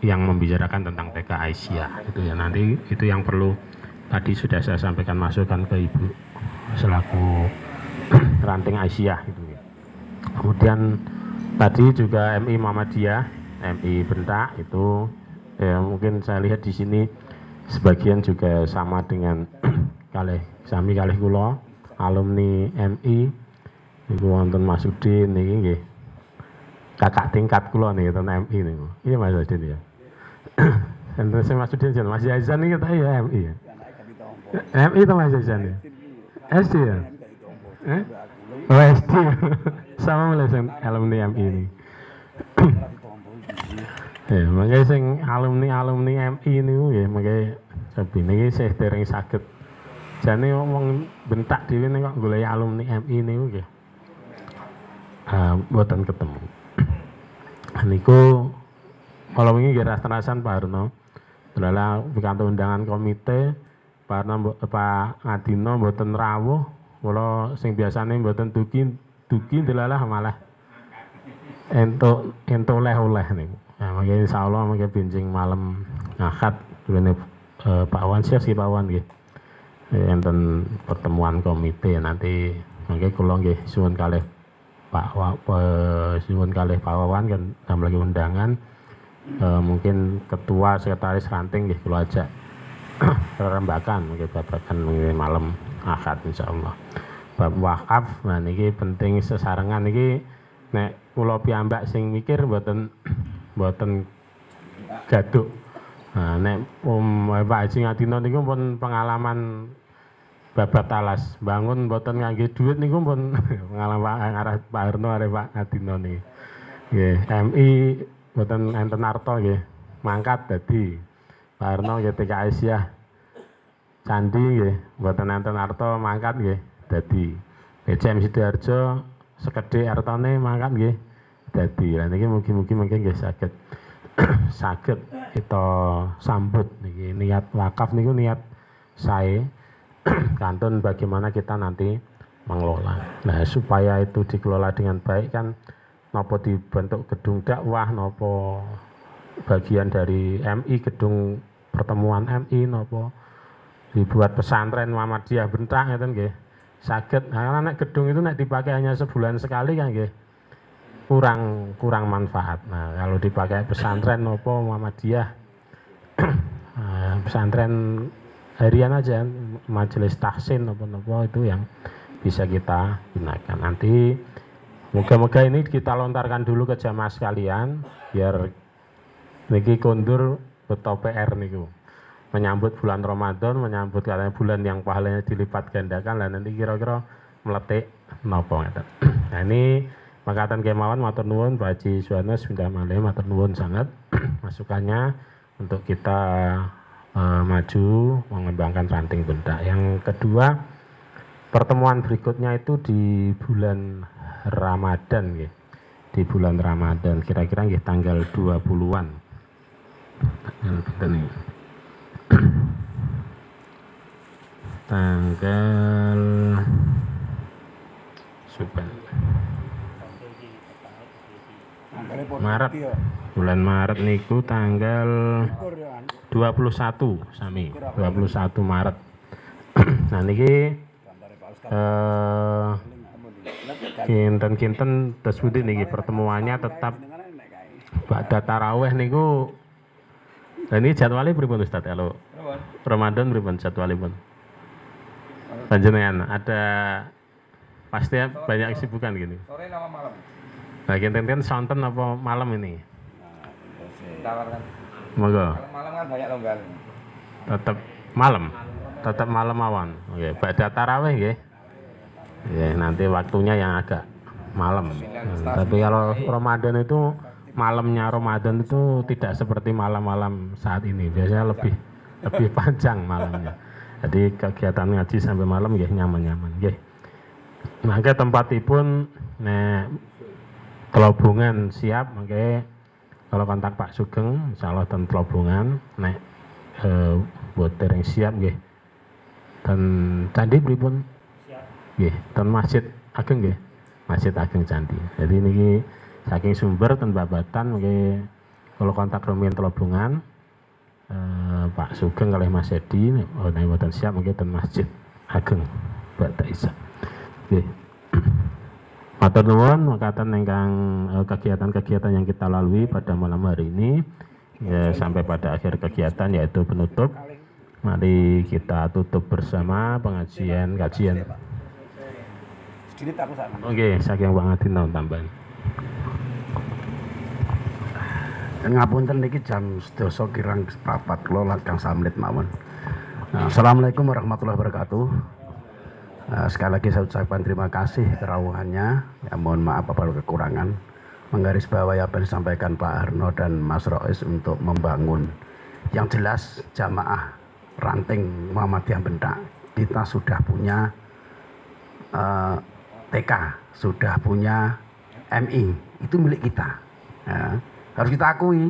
yang membicarakan tentang TK Aisyah itu ya, nanti itu yang perlu tadi sudah saya sampaikan masukan ke ibu selaku ranting Aisyah gitu ya. Kemudian tadi juga MI Muhammadiyah, MI Bentak itu ya mungkin saya lihat di sini sebagian juga sama dengan sami kalih kula alumni MI niku wonten Mas Udin niki nggih. Kakak tingkat kula nih tentang MI niku. Iya Mas Udin ya. Enten sing Mas Udin Mas Yazan iki tak ya MI ya. MI to Mas Yazan ya. SD ya. Oh SD. Sama melesan alumni MI ini. Ya, makanya sing alumni MI niku ya makanya sabi niki sih dereng saged. Jane ngomong bentak dhewe ning kok golek alumni MI niku nggih. Mboten ketemu. Niku kalau wingi nggih rasan Pak Harno. Delala pikantuk undangan komite Pak Harno Pak Adino mboten rawuh. Kula sing biasane mboten dugi delala malah entuk oleh niku. Nah, mangke insyaallah mangke benjing malam Ahad dene Pak Wan Syah si Pak Wan nggih. Enten pertemuan komite nanti mangke kula nggih suwun kalih Pak Wawan kan dalam lagi undangan mungkin ketua sekretaris ranting nggih kula ajak rerembakan mungkin babakan malam Ahad insyaallah. Bab wakaf nah niki penting sesarengan niki nek kula piyambak sing mikir mboten gaduk. Nah nek Pak Haji Ngadino niku pun pengalaman babat alas bangun mboten ngangge duit niku pun pengalaman arah Pak Harno arep Pak Adino niki. Nggih, MI mboten enten arta nggih. Mangkat dadi Pak Harno nggih TK Aisyah. Candi nggih, mboten enten arta mangkat nggih dadi. BCM Sidoarjo sekedhik artane mangkat nggih dadi. Lah niki mugi-mugi mungkin nggih saged saged kita sambut niki niat wakaf niku niat sae kantun bagaimana kita nanti mengelola. Nah, supaya itu dikelola dengan baik kan nopo dibentuk gedung dakwah, nopo bagian dari MI gedung pertemuan MI, nopo dibuat pesantren Muhammadiyah Bentak ngeten nggih. Saged karena nek gedung itu nek dipakai hanya sebulan sekali kan nggih kurang manfaat. Nah, kalau dipakai pesantren nopo Muhammadiyah pesantren harian aja majelis tahsin apa-apa itu yang bisa kita gunakan. Nanti moga-moga ini kita lontarkan dulu ke jamaah sekalian biar niki kondur beto PR niku menyambut bulan Ramadan, menyambut katanya bulan yang pahalanya dilipat gandakan lah nanti kira-kira meletik nopo ngeten. Nah ini makatan kemawon matur nuwun Pak Haji Suwana sudah malih matur nuwun sangat masukannya untuk kita maju mengembangkan ranting bentak. Yang kedua, pertemuan berikutnya itu di bulan Ramadan nggih. Di bulan Ramadan kira-kira nggih tanggal 20-an. Tanggal Maret. Bulan Maret niku tanggal 21 sami 21 Maret. Nah niki kinten-kinten tersebut niki pertemuannya tetap pada taraweh niku. Dan ini jadwalnya pripun Ustaz kalau Ramadan pripun jadwalipun? Panjenengan ada pasti banyak kesibukan gini. Sore apa malam? Nah kinten-kinten sonten apa malam ini? Tawarkan. Monggo. Kalau malam kan banyak longgar. Tetap malam awan. Oke, pada tarawih nggih. Ya, nanti waktunya yang agak malam. Tapi kalau Ramadan itu malamnya Ramadan itu tidak seperti malam-malam saat ini. Biasanya lebih panjang malamnya. Jadi kegiatan ngaji sampai malam ya nyaman-nyaman. Ya. Maka tempatipun nek Telobungan siap, maka kalau kontak Pak Sugeng, insyaallah ten Telobungan nek buat tereng siap nggih. Dan candi pripun? Nggih, ten Masjid Ageng nggih. Masjid Ageng Candi. Jadi niki saking sumber ten babatan nggih kalau kontak rumiyin Telobungan Pak Sugeng kalih Mas Edi nek mboten siap mungkin ten Masjid Ageng Mbak Isa. Nggih. Matur nuwun makaten ingkang kegiatan-kegiatan yang kita lalui pada malam hari ini ya, sampai pada akhir kegiatan yaitu penutup. Mari kita tutup bersama pengajian kajian. Oke, saking banget tahun tambahan. Ngapunten niki jam 12 kirang 4 kula Kang Samlit mawon. Assalamualaikum warahmatullahi wabarakatuh. Sekali lagi saya ucapkan terima kasih kerawuhannya. Ya, mohon maaf apabila kekurangan. Menggarisbawahi apa yang disampaikan Pak Harno dan Mas Rois untuk membangun yang jelas jamaah ranting Muhammadiyah Bentak. Kita sudah punya TK, sudah punya MI, itu milik kita. Ya, harus kita akui.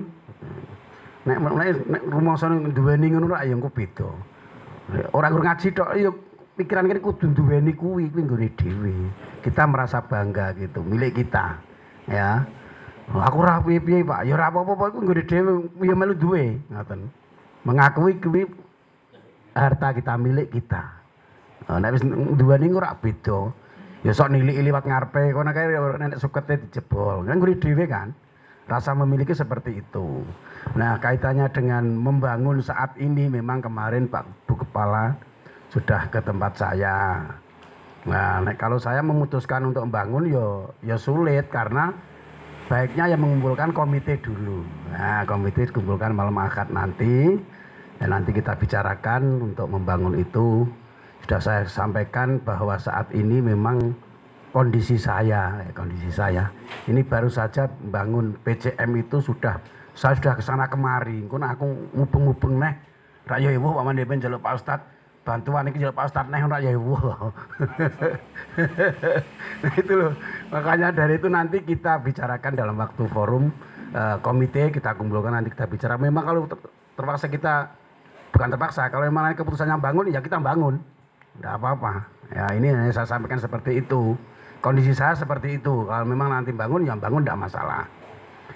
Nek rumah sana duweni ngono ra ya engko beda. Ora ngaji tok ya pikiran kene kudu duweni kuwi nggone dhewe. Kita merasa bangga gitu, milik kita. Ya. Aku ora piye-piye, Pak. Ya ora apa-apa iku nggone dhewe, ya melu duwe, ngoten. Mengakui kuwi harta kita, milik kita. Nek wis duweni ora beda. Ya sok niliki liwat ngarepe, kono kae nek sukete dijebol. Kan nggone dhewe kan. Rasa memiliki seperti itu. Nah, kaitannya dengan membangun saat ini memang kemarin Pak Bu Kepala sudah ke tempat saya. Nah, kalau saya memutuskan untuk membangun ya sulit karena baiknya yang mengumpulkan komite dulu. Nah, komite dikumpulkan malam Ahad nanti dan nanti kita bicarakan untuk membangun itu. Sudah saya sampaikan bahwa saat ini memang kondisi saya ini baru saja membangun PCM itu saya sudah kesana kemari. Aku ngubeng-ngubeng neh rak ya ewu paman dhewe njaluk Pak Ustad bantuan iki njaluk Pak Ustad neh rak ya ewu. Nah itu loh. Makanya dari itu nanti kita bicarakan dalam waktu forum komite, kita kumpulkan nanti kita bicara. Memang kalau terpaksa kita bukan terpaksa, kalau memang keputusannya bangun ya kita bangun. Enggak apa-apa. Ya ini saya sampaikan seperti itu. Kondisi saya seperti itu. Kalau memang nanti bangun ya bangun enggak masalah.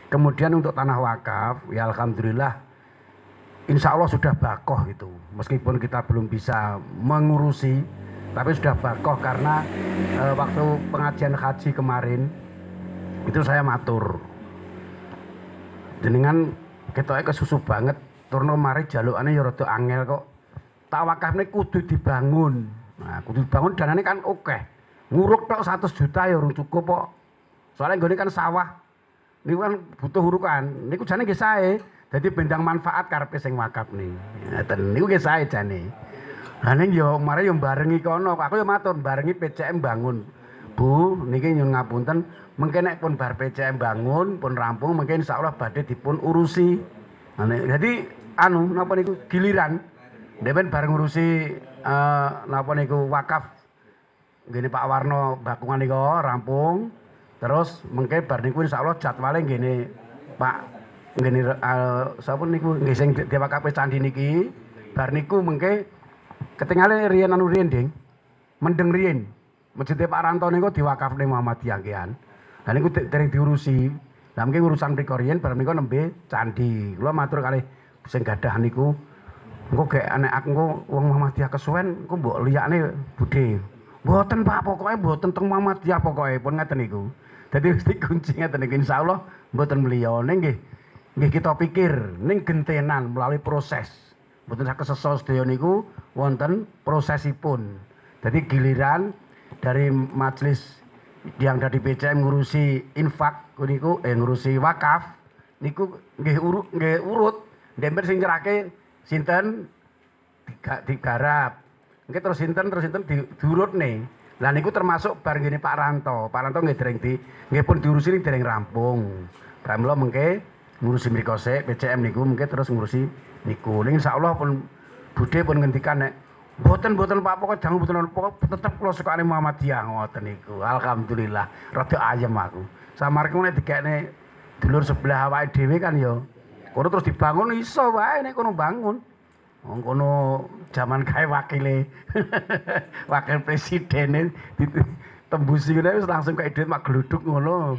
Kemudian untuk tanah wakaf, ya alhamdulillah insya Allah sudah bakoh itu. Meskipun kita belum bisa mengurusi, tapi sudah bakoh karena waktu pengajian haji kemarin itu saya matur. Jenengan ketoke kesusu banget, turno mari jalukane ya rada angel kok. Tak wakafne kudu dibangun. Nah, kudu dibangun danane kan oke. Nguruk tok 100 juta ya urung cukup kok. Soalnya nggone kan sawah. Niku kan butuh urukan. Niku jane nggih sae. Dadi bendang manfaat karepe sing wakaf nih. Ngeten niku nggih sae jane. Lah ning yo mare yo barengi kono. Aku yo matur barengi PCM bangun. Bu, niki nyuwun ngapunten, mengke nek pun bar PCM bangun, pun rampung, mengke insyaallah badhe dipun urusi. Nah, jadi napa niku giliran. Dewen bareng ngurusi napa niku wakaf. Ngene Pak Warno Bakungan niku rampung. Terus mengke bar niku insyaallah jadwale ngene Pak ngene sapa niku nggih sing diwakafe candi niki. Bar niku mengke ketingale riyen riyen Ding. Mendeng riyen. Masjid Pak Ranto niku diwakafne Muhammadiyah nggih. Lah niku dereng diurusi. Lah mengke urusan mriko riyen bar niku nembe candi. Kula matur kalih sing gadah niku engko gek anek aku wong Muhammadiyah kesuwen engko mbok liyakne budhe. Mboten Pak, pokoke mboten teng Muhammadiyah pokoke pun ngeten niku. Dadi mesti kunci ngeten niku insyaallah mboten mliyane nggih. Nggih kita pikir ning gentenan melalui proses. Mboten sak kesesa sedaya niku wonten prosesipun. Dadi giliran dari majelis yang dari PCM ngurusi infak niku ngurusi wakaf niku nggih urut ndemper sing nyerake sinten digarap. Nggih terus sinten diurut nih. Lah niku termasuk bar ngene Pak Ranto. Pak Ranto nggih pun diurusi dereng rampung. Pramila mengke ngurusi mriko sik PCM niku mengke terus ngurusi niku. Ning insyaallah pun Bude pun ngendikan nek mboten Pak pokok jangan mboten pokok tetep kula sukane Muhammadiyah ngoten niku. Alhamdulillah rada ayem aku. Samarku nek dikekne dulur sebelah awake dhewe kan ya kono terus dibangun iso wae nek kono bangun. Wong kono jaman kae wakile wakil presiden tembusi ngene wis langsung kayak duit mak gluduk ngono.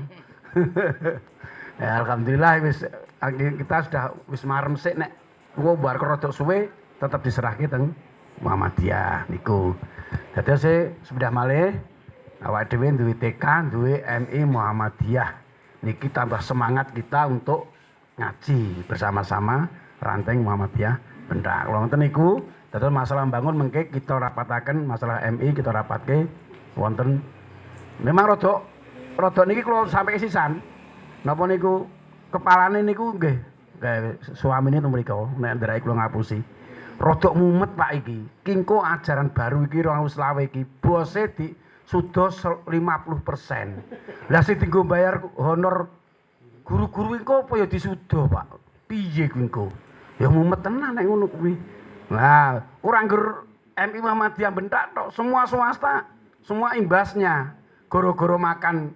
Ya alhamdulillah wis kita sudah wis marem sik nek engko bar rada suwe tetep diserahke teng Muhammadiyah niku. Dadi sudah malih awake dhewe duwe TK, duwe MI Muhammadiyah. Niki tambah semangat kita untuk ngaji bersama-sama Ranteng Muhammadiyah Bendak. Kalau ngoten niku, dadi masalah bangun mengke kita rapataken masalah MI kita rapatke wonten. Memang rada niki kula sampai sisan. Napa niku kepalane niku nggih suamine teng mriku nek nderae kula ngapusi. Rada mumet Pak iki. Kingko ajaran baru iki 2020 iki bose di sudah 50%. Lah sing dienggo bayar honor guru-guru engko apa ya disudo Pak? Piye kuwi engko? Ya mumet tenan nek ngono kuwi. Nah, ora ngger MI Muhammadiyah Bendak tok, semua swasta, semua imbasnya. Goro-goro makan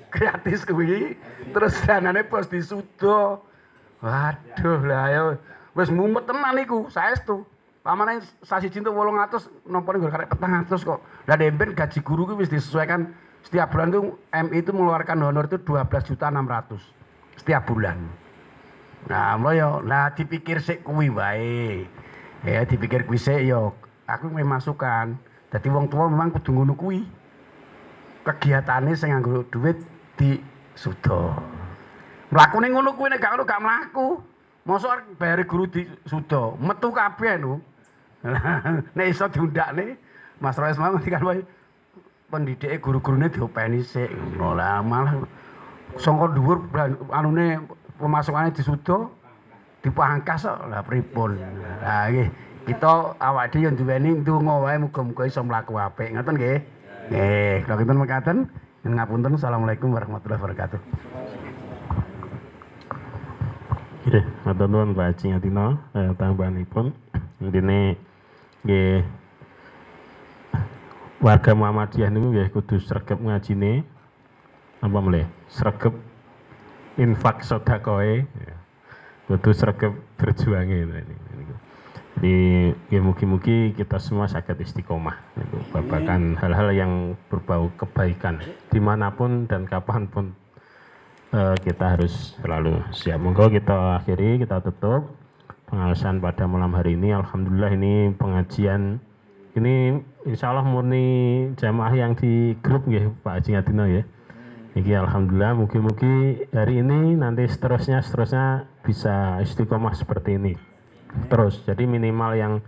gratis kuwi, terus danane bos disudo. Waduh lah ya wis mumet tenan iku, saestu. Pamane sasi cinta 800 nompone nggo karek 400 kok. Lah demben gaji guru kuwi wis disesuaikan setiap bulan tuh MI itu mengeluarkan honor itu 12.600.000 setiap bulan. Nah, mulai nah dipikir sik kuwi wae. Ya dipikir kuwi sik yo aku memasukan. Dadi wong tua memang kudu ngono kuwi. Kegiatane sing nganggo duit di sudo. Mlakune ngono kuwi nek gak ngono gak mlaku. Mosok bayar guru di sudo, metu kabeh lho. Nek iso diundakne Mas Roes mau ngendikan wae pendidike guru-gurune diopeni sik ngono lah malah saka dhuwur anune pemasukane disudo dipangkas kok lah pripun. Lah nggih kita awake dhewe yo duweni ndonga wae muga-muga iso mlaku apik ngoten nggih. Nggih, kalau kinten mekaten ngapunten. Assalamualaikum warahmatullahi wabarakatuh. Oke, matur nuwun Pak Haji Ngatino tambahanipun. Intine nggih warga Muhammadiyah niku nggih kudu sregep ngajine apa meneh? Sregep infak sedekahe. Kudu sregep berjuange niku. Jadi nggih mugi-mugi kita semua saged istiqomah niku babagan hal-hal yang berbau kebaikan dimanapun dan kapanpun. Kita harus selalu siap. Monggo kita akhiri, kita tutup pengawasan pada malam hari ini. Alhamdulillah ini pengajian ini insya Allah murni jamaah yang di grup ya Pak Haji Ngatino ya. Ini alhamdulillah mugi-mugi hari ini nanti seterusnya bisa istiqomah seperti ini terus. Jadi minimal yang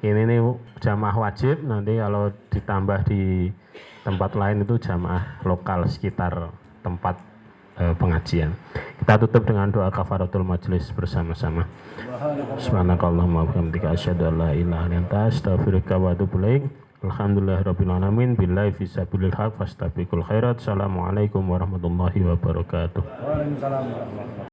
ini nih jamaah wajib, nanti kalau ditambah di tempat lain itu jamaah lokal sekitar tempat pengajian. Kita tutup dengan doa kafaratul majelis bersama-sama. Subhanakallahumma wa bihamdika asyhadu an la ilaha illa anta astaghfiruka wa atubu ilaik. Alhamdulillahirabbil alamin billahi fisabilil haq fastabiqul khairat. Assalamualaikum warahmatullahi wabarakatuh. Waalaikumsalam warahmatullahi wabarakatuh.